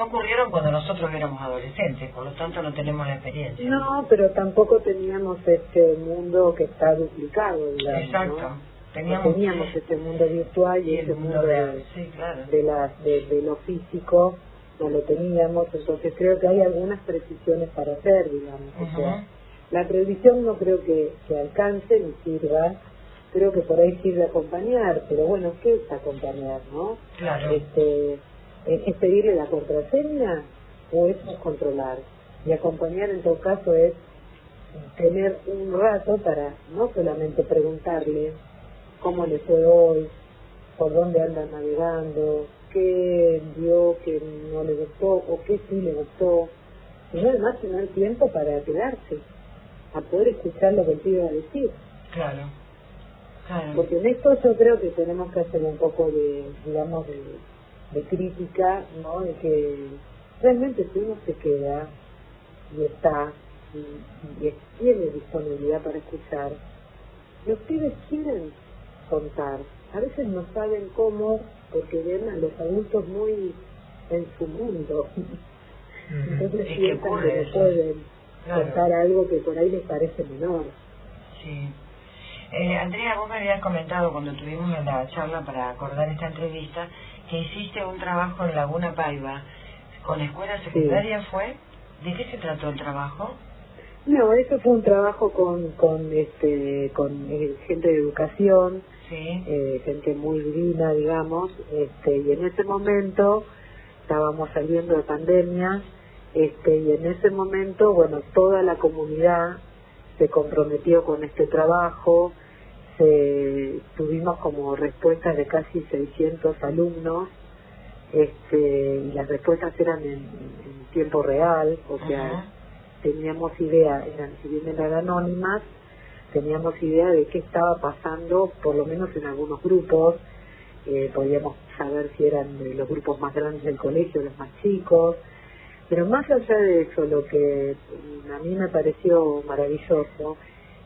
ocurrieron cuando nosotros éramos adolescentes, por lo tanto no tenemos la experiencia. No, pero tampoco teníamos este mundo que está duplicado, digamos. Exacto. ¿no? Teníamos este mundo virtual y ese mundo real. Sí, claro. de lo físico no lo teníamos, entonces creo que hay algunas precisiones para hacer, digamos. O sea, la previsión no creo que alcance ni sirva, creo que por ahí sirve acompañar, pero bueno, ¿qué es acompañar, no? Claro. ¿Es pedirle la contraseña o es controlar? Y acompañar en todo caso es tener un rato para no solamente preguntarle cómo le fue hoy, por dónde anda navegando, qué vio que no le gustó o qué sí le gustó, y además tener tiempo para quedarse, a poder escuchar lo que él iba a decir. Claro. Porque en esto yo creo que tenemos que hacer un poco de, digamos, de crítica, ¿no? De que realmente si uno se queda y está y tiene disponibilidad para escuchar, los pibes quieren contar, a veces no saben cómo, porque ven a los adultos muy en su mundo, entonces piensan que no pueden contar algo que por ahí les parece menor. Sí. Andrea, vos me habías comentado cuando tuvimos la charla para acordar esta entrevista que hiciste un trabajo en Laguna Paiva con escuela secundaria, ¿fue? ¿De qué se trató el trabajo? No, eso fue un trabajo con gente de educación, gente muy divina, digamos, y en ese momento estábamos saliendo de pandemia, y en ese momento, bueno, toda la comunidad se comprometió con este trabajo, tuvimos como respuestas de casi 600 alumnos, y las respuestas eran en tiempo real, o sea, teníamos idea, si bien eran anónimas, teníamos idea de qué estaba pasando, por lo menos en algunos grupos, podíamos saber si eran los grupos más grandes del colegio, los más chicos, pero más allá de eso, lo que a mí me pareció maravilloso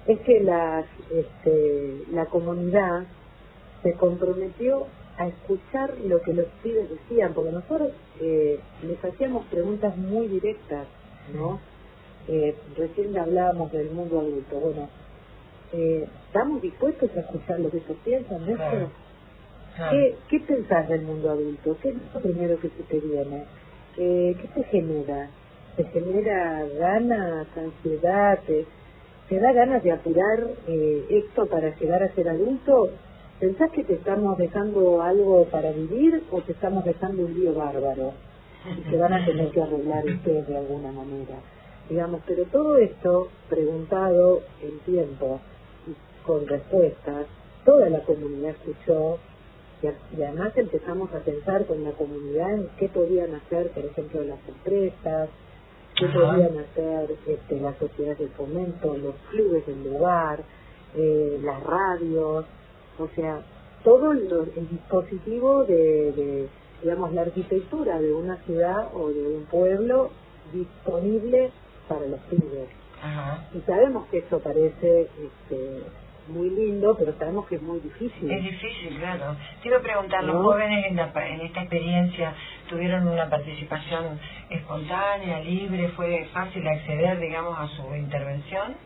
es que la comunidad se comprometió a escuchar lo que los pibes decían, porque nosotros les hacíamos preguntas muy directas, ¿no? Recién hablábamos del mundo adulto. Bueno, ¿estamos dispuestos a escuchar lo que ellos piensan de esto? ¿Qué pensás del mundo adulto? ¿Qué es lo primero que se te viene? ¿Qué te genera? ¿Te genera ganas, ansiedad? ¿Te da ganas de apurar esto para llegar a ser adulto? ¿Pensás que te estamos dejando algo para vivir o te estamos dejando un lío bárbaro? Y que van a tener que arreglar ustedes de alguna manera. Digamos, pero todo esto preguntado en tiempo y con respuestas, toda la comunidad escuchó y además empezamos a pensar con la comunidad en qué podían hacer, por ejemplo, las empresas, qué podían hacer las sociedades de fomento, los clubes del lugar, las radios, o sea, todo el dispositivo de, digamos, la arquitectura de una ciudad o de un pueblo disponible para los pibes. Y sabemos que eso parece muy lindo, pero sabemos que es muy difícil. Es difícil, claro. Te iba a preguntar, ¿los jóvenes en esta experiencia tuvieron una participación espontánea, libre? ¿Fue fácil acceder, digamos, a su intervención?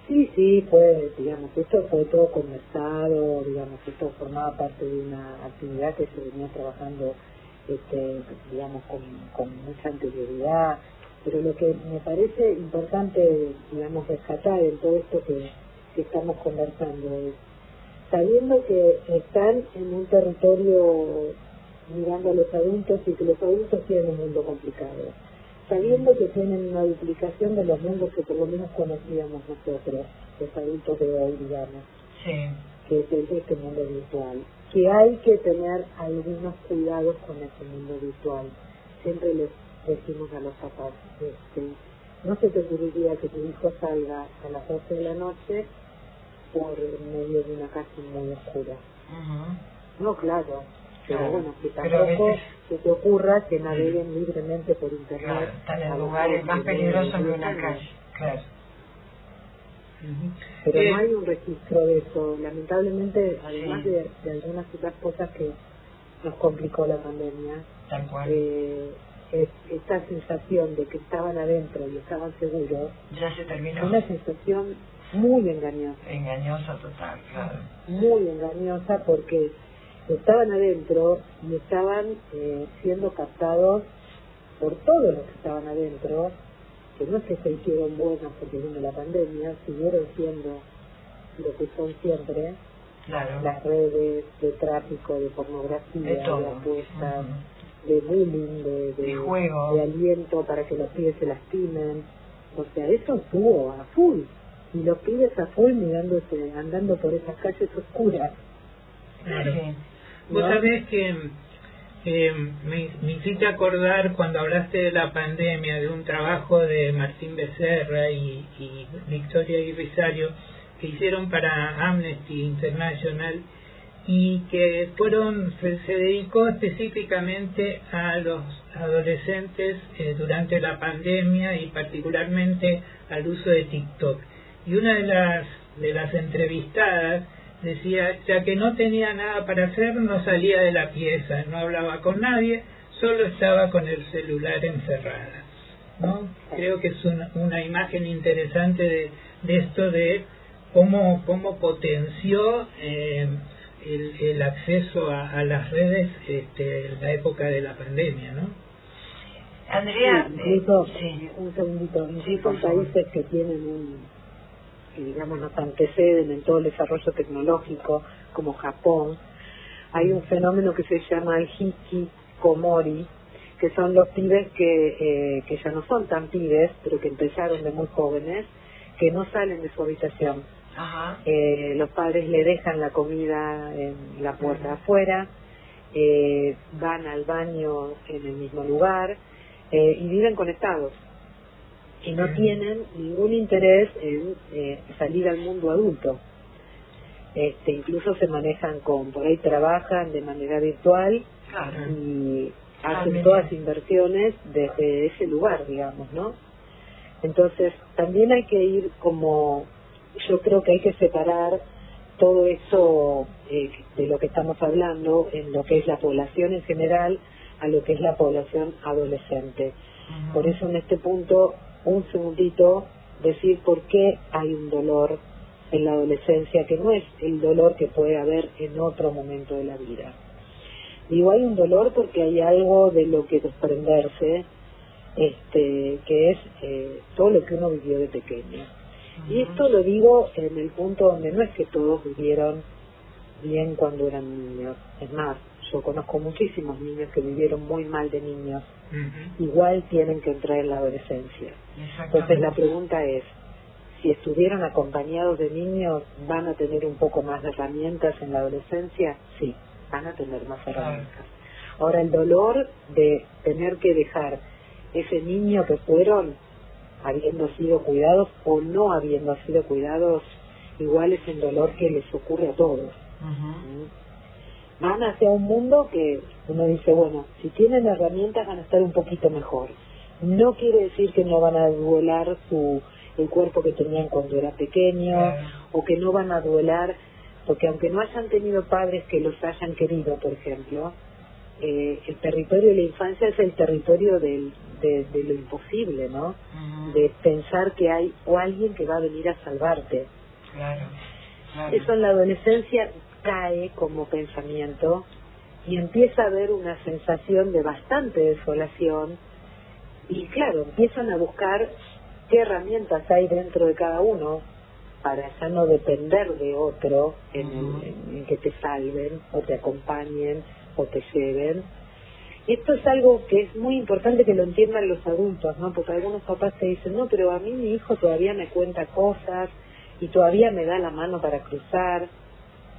Sí, fue, digamos, esto fue todo conversado, digamos, esto formaba parte de una actividad que se venía trabajando, digamos, con mucha anterioridad, pero lo que me parece importante, digamos, rescatar en todo esto que estamos conversando es, sabiendo que están en un territorio mirando a los adultos y que los adultos tienen un mundo complicado, sabiendo que tienen una duplicación de los mundos que por lo menos conocíamos nosotros, los adultos de hoy, digamos, que es este mundo virtual, que hay que tener algunos cuidados con ese mundo virtual. Siempre les decimos a los papás, no se te ocurriría que tu hijo salga a las 12 de la noche por medio de una casa muy oscura. No, claro, pero bueno, que tampoco se te ocurra que naveguen libremente por internet. Están en lugares más peligrosos que una calle. Pero no hay un registro de eso. Lamentablemente, además de algunas otras cosas que nos complicó la pandemia, esta sensación de que estaban adentro y estaban seguros, ya se terminó. Una sensación muy engañosa. Engañosa total, claro. Muy engañosa porque estaban adentro y estaban siendo captados por todos los que estaban adentro, que no es que se hicieron buenos porque vino la pandemia, siguieron siendo lo que son siempre, las redes de tráfico, de pornografía, de apuestas, de bullying, de juego, de aliento para que los pibes se lastimen. O sea, eso estuvo a full. y los pibes a full mirándose, andando por esas calles oscuras. Claro. Sí. Vos ¿no? sabés que me hiciste acordar cuando hablaste de la pandemia, de un trabajo de Martín Becerra y Victoria Irrizario que hicieron para Amnesty International y que se dedicó específicamente a los adolescentes durante la pandemia y particularmente al uso de TikTok. Y una de las entrevistadas decía, ya que no tenía nada para hacer, no salía de la pieza, no hablaba con nadie, solo estaba con el celular encerrada, ¿no? Creo que es una imagen interesante de esto de cómo potenció el acceso a las redes en la época de la pandemia, ¿no? Andrea, Sí, incluso, sí. un segundito, incluso por en favor. países que tienen que digamos nos anteceden en todo el desarrollo tecnológico, como Japón, hay un fenómeno que se llama el hikikomori, que son los pibes que ya no son tan pibes, pero que empezaron de muy jóvenes, que no salen de su habitación. Ajá. Los padres le dejan la comida en la puerta afuera, van al baño en el mismo lugar y viven conectados y no tienen ningún interés en salir al mundo adulto. Incluso se manejan por ahí trabajan de manera virtual, Claro. y hacen También. todas inversiones desde ese lugar, digamos, ¿no? Entonces también hay que ir yo creo que hay que separar todo eso de lo que estamos hablando en lo que es la población en general a lo que es la población adolescente. Ujú. Por eso en este punto, un segundito, decir por qué hay un dolor en la adolescencia que no es el dolor que puede haber en otro momento de la vida. Digo, hay un dolor porque hay algo de lo que desprenderse, que es todo lo que uno vivió de pequeño. Y esto lo digo en el punto donde no es que todos vivieron bien cuando eran niños. Es más, yo conozco muchísimos niños que vivieron muy mal de niños. Igual tienen que entrar en la adolescencia. Entonces la pregunta es, si estuvieron acompañados de niños, ¿van a tener un poco más de herramientas en la adolescencia? Sí, van a tener más herramientas. Ahora, el dolor de tener que dejar ese niño que fueron, habiendo sido cuidados o no habiendo sido cuidados, igual es el dolor que les ocurre a todos. Van hacia un mundo que uno dice, bueno, si tienen herramientas van a estar un poquito mejor. No quiere decir que no van a duelar el cuerpo que tenían cuando era pequeño, o que no van a duelar, porque aunque no hayan tenido padres que los hayan querido, por ejemplo, el territorio de la infancia es el territorio de lo imposible, ¿no? De pensar que hay alguien que va a venir a salvarte. Eso en la adolescencia cae como pensamiento y empieza a haber una sensación de bastante desolación y claro, empiezan a buscar qué herramientas hay dentro de cada uno para ya no depender de otro en que te salven o te acompañen o te lleven. Esto es algo que es muy importante que lo entiendan los adultos, ¿no? Porque algunos papás te dicen, no, pero a mí mi hijo todavía me cuenta cosas y todavía me da la mano para cruzar.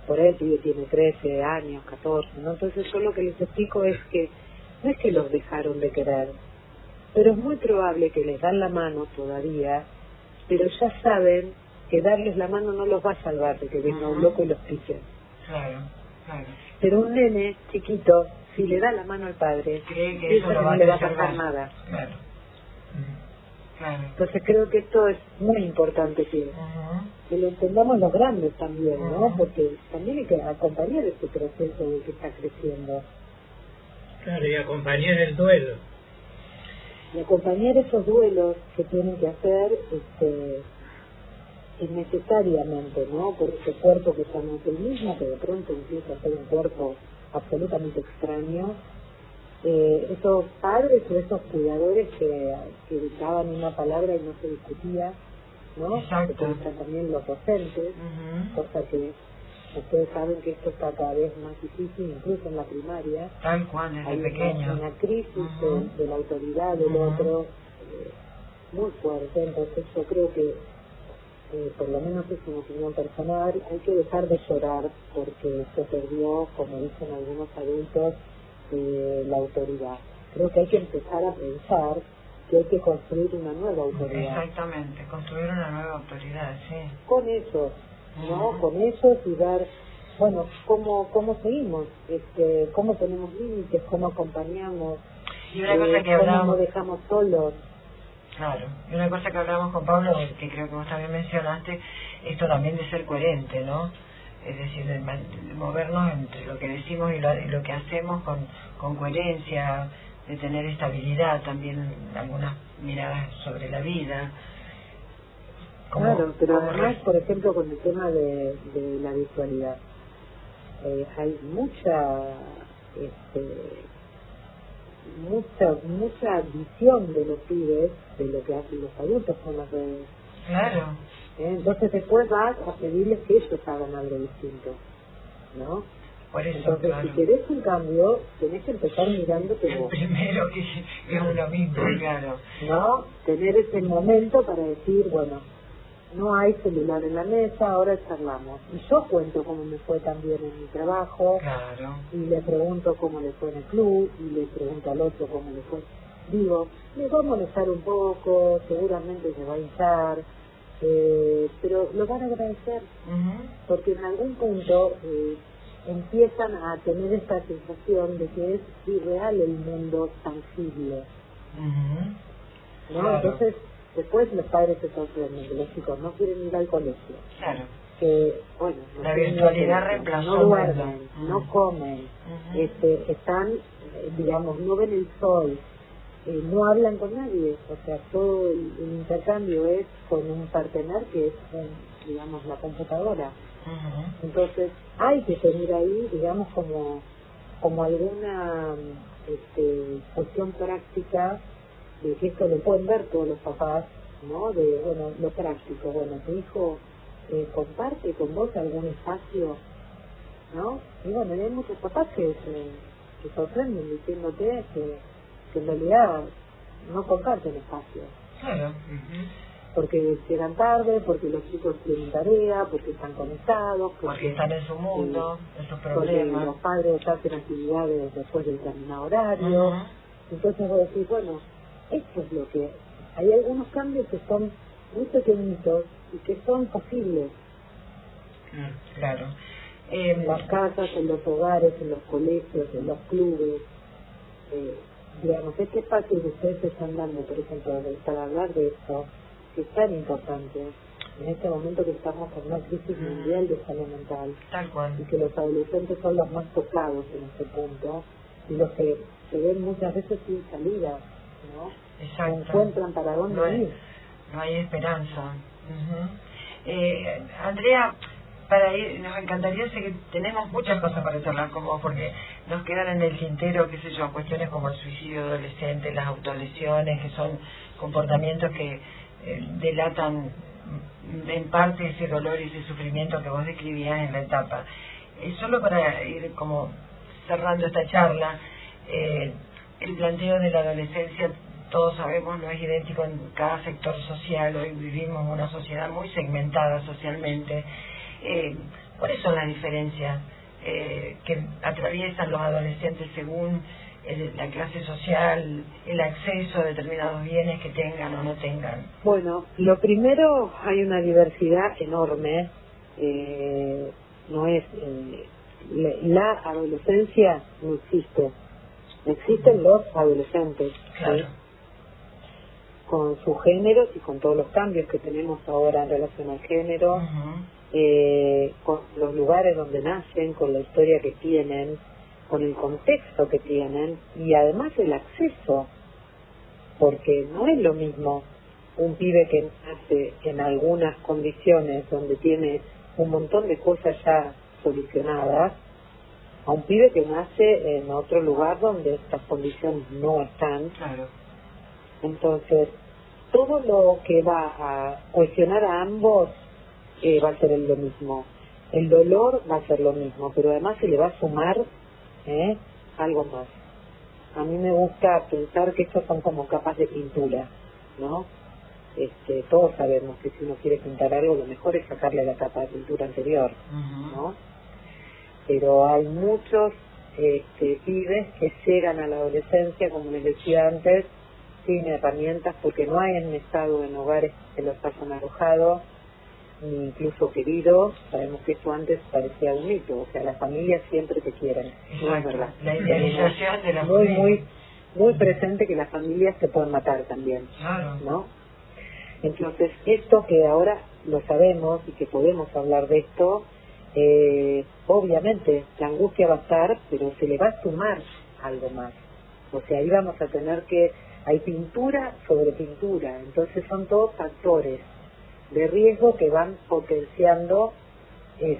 Por él tiene 13 años, 14, ¿no? Entonces yo lo que les explico es que no es que los dejaron de querer, pero es muy probable que les dan la mano todavía, pero ya saben que darles la mano no los va a salvar de que venga un loco y los pique. Pero un nene chiquito, si le da la mano al padre, cree que piensa eso que lo va no a le va a salvar. pasar nada. Entonces creo que esto es muy importante que lo entendamos los grandes también, ¿no? Porque también hay que acompañar este proceso de que está creciendo. Claro, y acompañar el duelo. Y acompañar esos duelos que tienen que hacer innecesariamente, ¿no? Por ese cuerpo que ya no es el mismo, que de pronto empieza a ser un cuerpo absolutamente extraño. Esos padres o esos cuidadores que usaban una palabra y no se discutía, ¿no? Exacto. Que usan también los docentes, cosa que ustedes saben que esto está cada vez más difícil, incluso en la primaria. Tal cual, desde Hay pequeño. una crisis de la autoridad del otro muy fuerte. Entonces yo creo que por lo menos es una opinión personal, hay que dejar de llorar porque se perdió, como dicen algunos adultos, la autoridad. Creo que hay que empezar a pensar que hay que construir una nueva autoridad. Exactamente, construir una nueva autoridad, sí. Con ellos, ¿no? Con ellos y dar, bueno, cómo seguimos, cómo tenemos límites, cómo acompañamos, y una cosa que cómo hablábamos, nos dejamos solos. Claro, y una cosa que hablábamos con Pablo, que creo que vos también mencionaste, esto también de ser coherente, ¿no? Es decir, de movernos entre lo que decimos y lo que hacemos con coherencia, de tener estabilidad también, algunas miradas sobre la vida. Claro, pero además, por ejemplo, con el tema de la virtualidad, hay mucha visión de los pibes de lo que hacen los adultos con las redes. Claro. Entonces después vas a pedirles que ellos hagan algo distinto, ¿no? Por eso, entonces, claro, si querés un cambio, tenés que empezar mirándote vos. Primero que es uno mismo, claro. ¿No? Tener ese momento para decir, bueno, no hay celular en la mesa, ahora charlamos. Y yo cuento cómo me fue también en mi trabajo, claro, y le pregunto cómo le fue en el club, y le pregunto al otro cómo le fue. Digo, me va a molestar un poco, seguramente se va a hinchar, pero lo van a agradecer, porque en algún punto empiezan a tener esta sensación de que es irreal el mundo tangible. ¿No? Claro. Entonces, después los padres se sorprenden, que los chicos no quieren ir al colegio. Claro. Que, bueno, no la virtualidad reemplazó. No duermen, no comen, están, digamos, no ven el sol, no hablan con nadie. O sea, todo el intercambio es con un partener que es, digamos, la computadora. Entonces, hay que tener ahí, digamos, como alguna cuestión práctica de que esto lo pueden ver todos los papás, ¿no? De, bueno, lo práctico, bueno, tu hijo comparte con vos algún espacio, ¿no? Y bueno, hay muchos papás que se sorprenden diciéndote que en realidad no comparten espacio. Claro. Porque llegan tarde, porque los chicos tienen tarea, porque están conectados, porque están en su mundo, en sus problemas. Porque los padres hacen actividades después del determinado horario. Entonces vos decís, bueno, esto es lo que... Hay algunos cambios que son muy pequeñitos y que son posibles. Claro. En las casas, en los hogares, en los colegios, en los clubes. Digamos, este espacio que ustedes están dando, por ejemplo, para hablar de esto, que es tan importante en este momento que estamos con una crisis mundial de salud mental. Tal cual. Y que los adolescentes son los más tocados en este punto y los que se ven muchas veces sin salida, ¿no? Exacto. No encuentran para dónde ir. No hay esperanza. Andrea, para ir, nos encantaría seguir, tenemos muchas cosas para charlar con vos, porque nos quedan en el tintero, qué sé yo, cuestiones como el suicidio adolescente, las autolesiones, que son comportamientos que delatan en parte ese dolor y ese sufrimiento que vos describías en la etapa. Solo para ir como cerrando esta charla, el planteo de la adolescencia, todos sabemos, no es idéntico en cada sector social. Hoy vivimos en una sociedad muy segmentada socialmente. ¿Cuáles son las diferencias que atraviesan los adolescentes según la clase social, el acceso a determinados bienes que tengan o no tengan? Bueno, lo primero, hay una diversidad enorme. No es la adolescencia no existe. Existen los adolescentes, claro, ¿sí? Con sus géneros y con todos los cambios que tenemos ahora en relación al género, con los lugares donde nacen, con la historia que tienen, con el contexto que tienen y además el acceso, porque no es lo mismo un pibe que nace en algunas condiciones donde tiene un montón de cosas ya solucionadas a un pibe que nace en otro lugar donde estas condiciones no están. Claro. Entonces, todo lo que va a cuestionar a ambos va a ser lo mismo. El dolor va a ser lo mismo, pero además se le va a sumar algo más. A mí me gusta pensar que estos son como capas de pintura, ¿no? todos sabemos que si uno quiere pintar algo, lo mejor es sacarle la capa de pintura anterior, ¿no? Pero hay muchos pibes que llegan a la adolescencia, como les decía antes, sin herramientas, porque no hayan estado en hogares que los hayan alojado, ni incluso queridos. Sabemos que eso antes parecía un mito, o sea, las familias siempre te quieren. Exacto. No es verdad. La idealización de la muy presente que las familias se pueden matar también, claro, ¿no? Entonces, esto que ahora lo sabemos y que podemos hablar de esto, obviamente la angustia va a estar, pero se le va a sumar algo más. O sea, ahí vamos a tener que... Hay pintura sobre pintura, entonces son todos factores de riesgo que van potenciando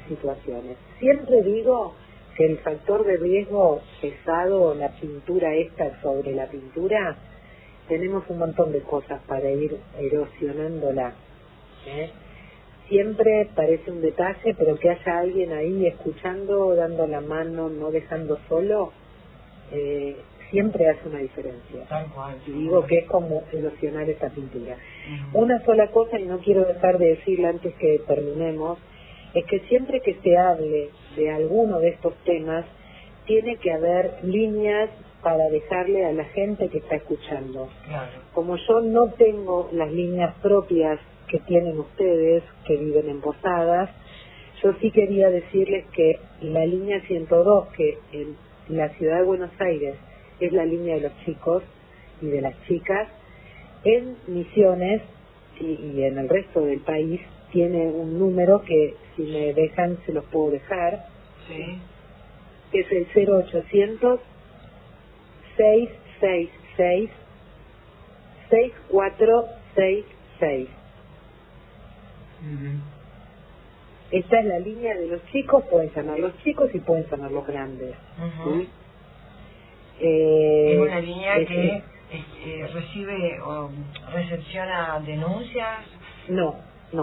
situaciones. Siempre digo que el factor de riesgo pesado, la pintura esta sobre la pintura, tenemos un montón de cosas para ir erosionándola. Siempre parece un detalle, pero que haya alguien ahí escuchando, dando la mano, no dejando solo, siempre hace una diferencia. Tal cual. Y digo que es como erosionar esa pintura. Una sola cosa, y no quiero dejar de decirla antes que terminemos, es que siempre que se hable de alguno de estos temas, tiene que haber líneas para dejarle a la gente que está escuchando. Claro. Como yo no tengo las líneas propias que tienen ustedes, que viven en Posadas, yo sí quería decirles que la línea 102, que en la ciudad de Buenos Aires es la línea de los chicos y de las chicas, en Misiones y en el resto del país tiene un número que, si me dejan, se los puedo dejar. Sí. Que es el 0800 666 6466. Esta es la línea de los chicos, pueden llamar los chicos y pueden llamar los grandes. ¿Sí? Es una línea que recibe o recepciona denuncias. No,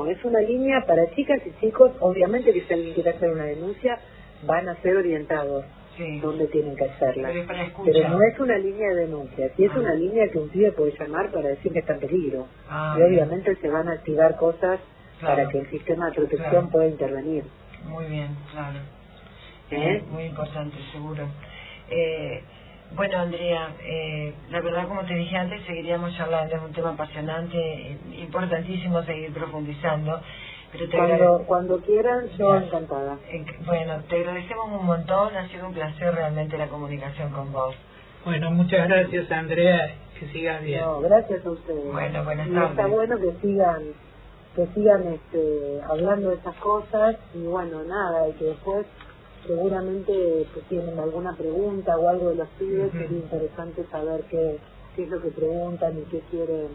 es una línea para chicas y chicos. Obviamente que si alguien quiere hacer una denuncia, van a ser orientados donde tienen que hacerla. Pero no es una línea de denuncia, sí es una línea que un pibe puede llamar para decir que está en peligro. Y obviamente se van a activar cosas para que el sistema de protección pueda intervenir. Muy bien, claro. Muy importante, seguro. Bueno, Andrea, la verdad, como te dije antes, seguiríamos charlando, es un tema apasionante, importantísimo seguir profundizando. Pero cuando quieran, yo encantada. Bueno, te agradecemos un montón, ha sido un placer realmente la comunicación con vos. Bueno, muchas gracias, Andrea, que sigas bien. No, gracias a ustedes. Bueno, buenas y tardes. Está bueno que sigan hablando de esas cosas, y bueno, nada, y que después seguramente tienen alguna pregunta o algo de los pibes, sería interesante saber qué es lo que preguntan y qué quieren,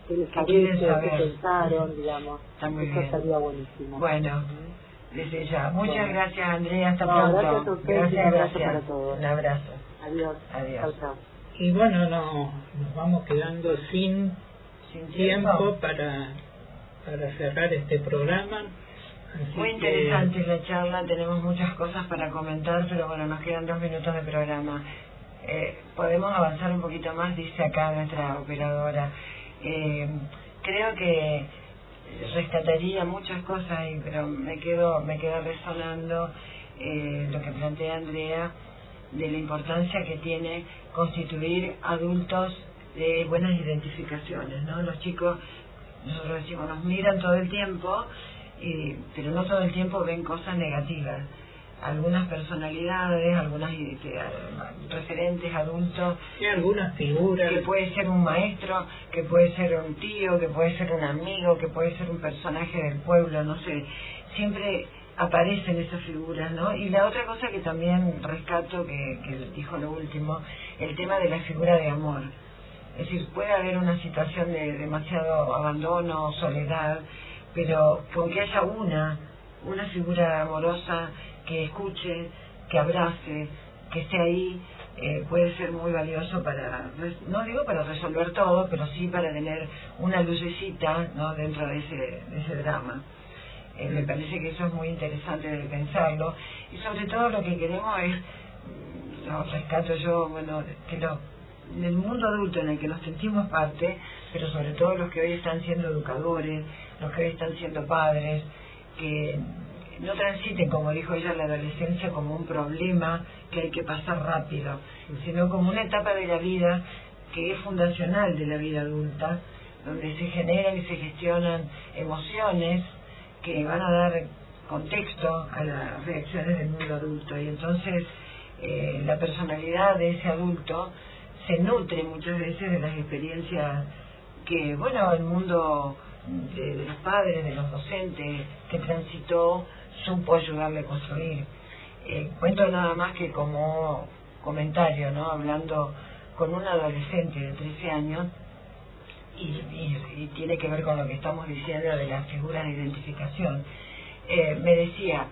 qué les parece, qué pensaron, digamos. Eso estaría buenísimo. Bueno, desde ya. Muchas gracias, Andrea, hasta pronto. Gracias a ustedes, y un abrazo para todos. Un abrazo. Adiós. Adiós. Chao. Y bueno, nos vamos quedando sin tiempo para cerrar este programa. Así muy interesante la charla, tenemos muchas cosas para comentar, pero bueno, nos quedan 2 minutos de programa. Podemos avanzar un poquito más, dice acá nuestra operadora. Creo que rescataría muchas cosas, pero me quedo resonando lo que plantea Andrea, de la importancia que tiene constituir adultos de buenas identificaciones, ¿no? Los chicos, nosotros decimos, nos miran todo el tiempo, pero no todo el tiempo ven cosas negativas. Algunas personalidades, algunas referentes adultos, algunas figuras, que puede ser un maestro, que puede ser un tío, que puede ser un amigo, que puede ser un personaje del pueblo, no sé, siempre aparecen esas figuras, ¿no? Y la otra cosa que también rescato, que dijo lo último, el tema de la figura de amor. Es decir, puede haber una situación de demasiado abandono, soledad, pero con que haya una figura amorosa que escuche, que abrace, que esté ahí, puede ser muy valioso para, no digo para resolver todo, pero sí para tener una lucecita, ¿no?, dentro de ese drama. Me parece que eso es muy interesante de pensarlo, y sobre todo lo que queremos es, lo rescato yo, bueno, que en el mundo adulto en el que nos sentimos parte, pero sobre todo los que hoy están siendo educadores, los que hoy están siendo padres, que no transiten, como dijo ella, la adolescencia como un problema que hay que pasar rápido, sino como una etapa de la vida que es fundacional de la vida adulta, donde se generan y se gestionan emociones que van a dar contexto a las reacciones del mundo adulto. Y entonces la personalidad de ese adulto se nutre muchas veces de las experiencias que, bueno, el mundo de los padres, de los docentes que transitó, supo ayudarle a construir. Cuento nada más que como comentario, ¿no? Hablando con un adolescente de 13 años, y tiene que ver con lo que estamos diciendo de las figuras de identificación. Me decía,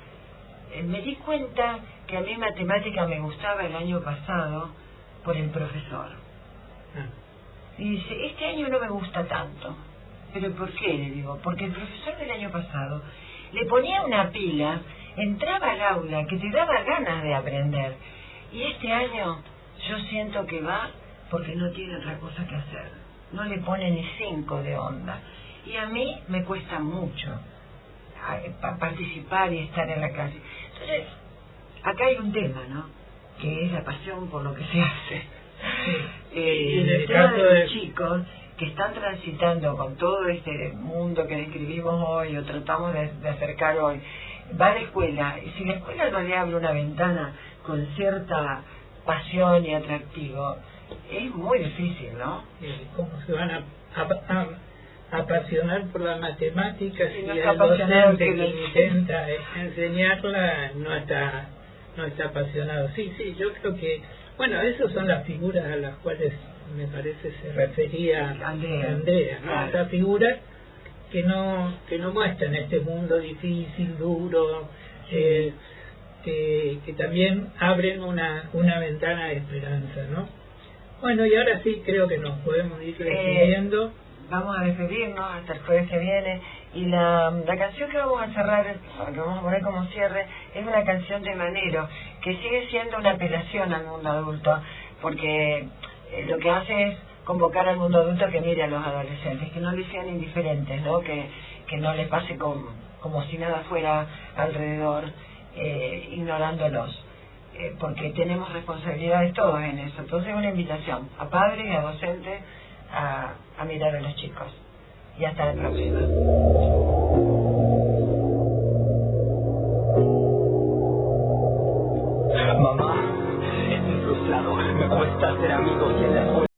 me di cuenta que a mí matemática me gustaba el año pasado por el profesor. Y dice, este año no me gusta tanto. ¿Pero por qué? Le digo, porque el profesor del año pasado le ponía una pila, entraba al aula, que te daba ganas de aprender. Y este año yo siento que va porque no tiene otra cosa que hacer. No le pone ni 5 de onda. Y a mí me cuesta mucho participar y estar en la clase. Entonces, acá hay un tema, ¿no? Que es la pasión por lo que se hace. El tema de los chicos que están transitando con todo este mundo que describimos hoy o tratamos de acercar hoy, va a la escuela, y si la escuela no le abre una ventana con cierta pasión y atractivo, es muy difícil, ¿no? ¿Cómo se van a apasionar por la matemática si no el está docente que intenta enseñarla no está apasionado? Sí, yo creo que, bueno, esas son las figuras a las cuales me parece se refería Andrea, ¿no? Claro. Esas figuras que no muestran este mundo difícil, duro, que también abren una ventana de esperanza, ¿no? Bueno, y ahora sí creo que nos podemos ir despidiendo. Vamos a despedirnos hasta el jueves que viene. Y la canción que vamos a cerrar, que vamos a poner como cierre, es una canción de Manero, que sigue siendo una apelación al mundo adulto, porque lo que hace es convocar al mundo adulto que mire a los adolescentes, que no les sean indiferentes, ¿no? Que no les pase como si nada fuera alrededor, ignorándolos. Porque tenemos responsabilidades todos en eso. Entonces una invitación a padres y a docentes a mirar a los chicos. Y hasta la próxima. Mamá, estoy frustrado, me cuesta ser amigos y en la escuela